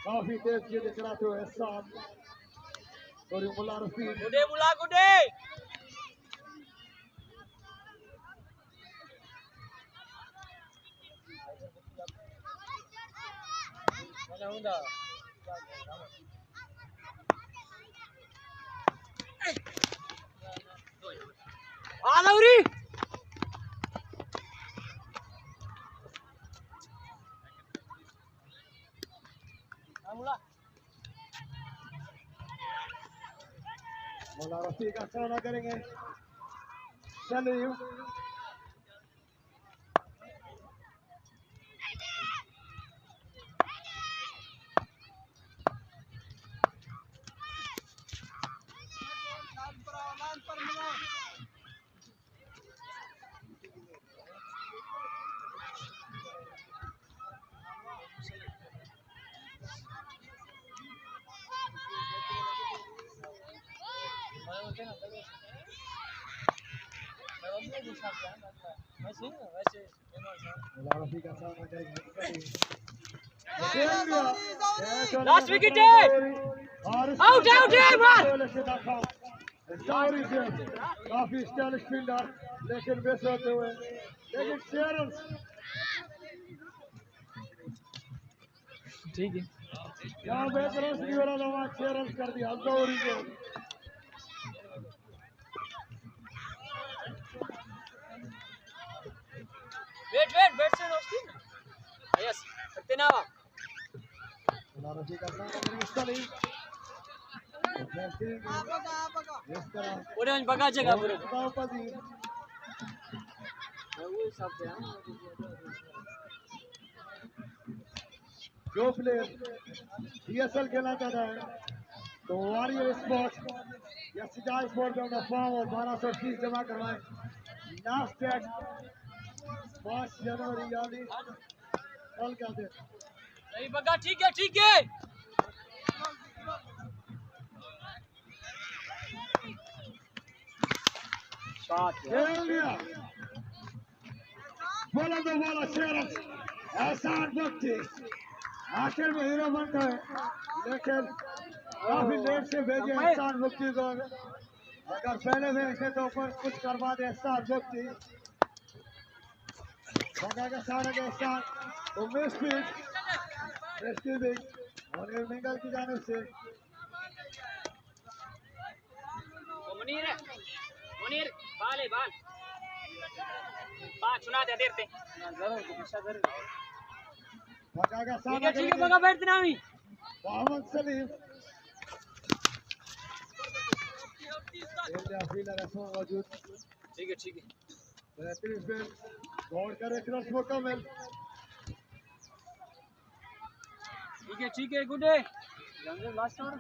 काफी तेज गेंद कराते हुए एहसान और मुला रफीक गुडे बुला गुडे mana unda Lauri मौला रफी का सामना करेंगे सलीम। लाइन पर मिला मौला रफी का सामना करेंगे लास्ट विकेट है। आउट आउट है बार। काफी स्टाइलिश फील्डर लेकिन मिस होते हुए, लेकिन शेरन ठीक है यहाँ बेहतर की हो रहा था, शेरन कर दिया दौरी को। वेट से दोस्ती यस करते ना आप रफी का सामना करेंगे सलीम। इस तरह पूरे बगा जगह पूरे बताओ पजीर वो सब पे जो प्लेयर DSL खेलना चाहता है तो वॉरियर स्पोर्ट्स या सिजाई स्पोर्ट में अपना फॉर्म और 1200 फीस जमा करवाएं। लास्ट डेट 5 जनवरी यानी कल का दिन। नहीं बगा ठीक है खेल लिया बोला तो बोला शेरन एहसान बख्शी आखिर में हीरो बनता है, लेकिन काफी लेट से भेजे एहसान बख्शी को। अगर पहले भेजते तो कुछ करवा दे एहसान बख्शी। बगा का सारा के एहसान तो मिसफील्ड और मिंगल की जानिब से मुनीर बाल चुना दे देते बगा का सारा ठीक है बगा बैठ ना भी मोहम्मद सलीम फील्डर मौजूद। ठीक है बेहतरीन फील्ड दौड़ कर एक रन मुकम्मल। ठीक है गुड है लास्ट ओवर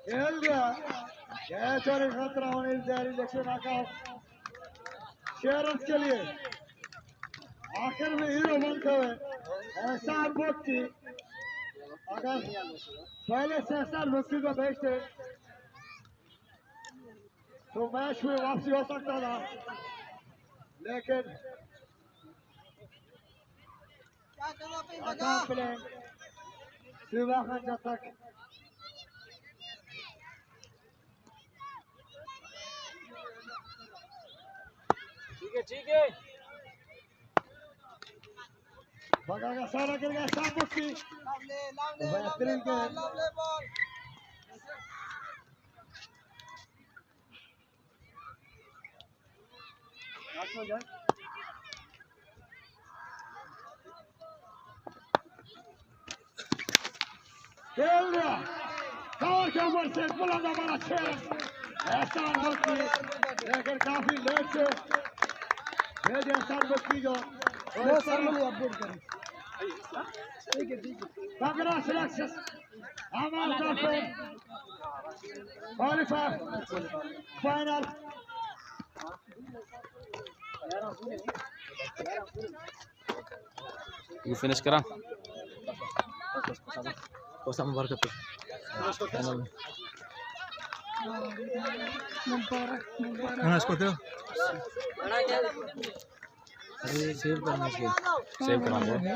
खेल दिया कैच और खतरा होने जारी लेकिन आकाश शेरन के लिए आखिर में हीरो बनते हुए एहसान बख्शी। अगर पहले से एहसान बख्शी को भेजते तो मैच में वापसी हो सकता था, लेकिन क्या करना पे आकाश प्ले शिवा खान जब तक ठीक है बगा का सारा करेगा एहसान बख्शी। लवले बेहतरीन खेल। लवले बॉल खेल दिया कवर के ऊपर से बुलंद हमारा खेल एहसान बख्शी, लेकिन काफी लेट से भेजे एहसान बख्शी जो अपडेट करें। Congratulations, Amal Trophy qualifier final. You finish करा तो सब वर्क पे ना इसको तो अरे सेव करना है, सेव करना है।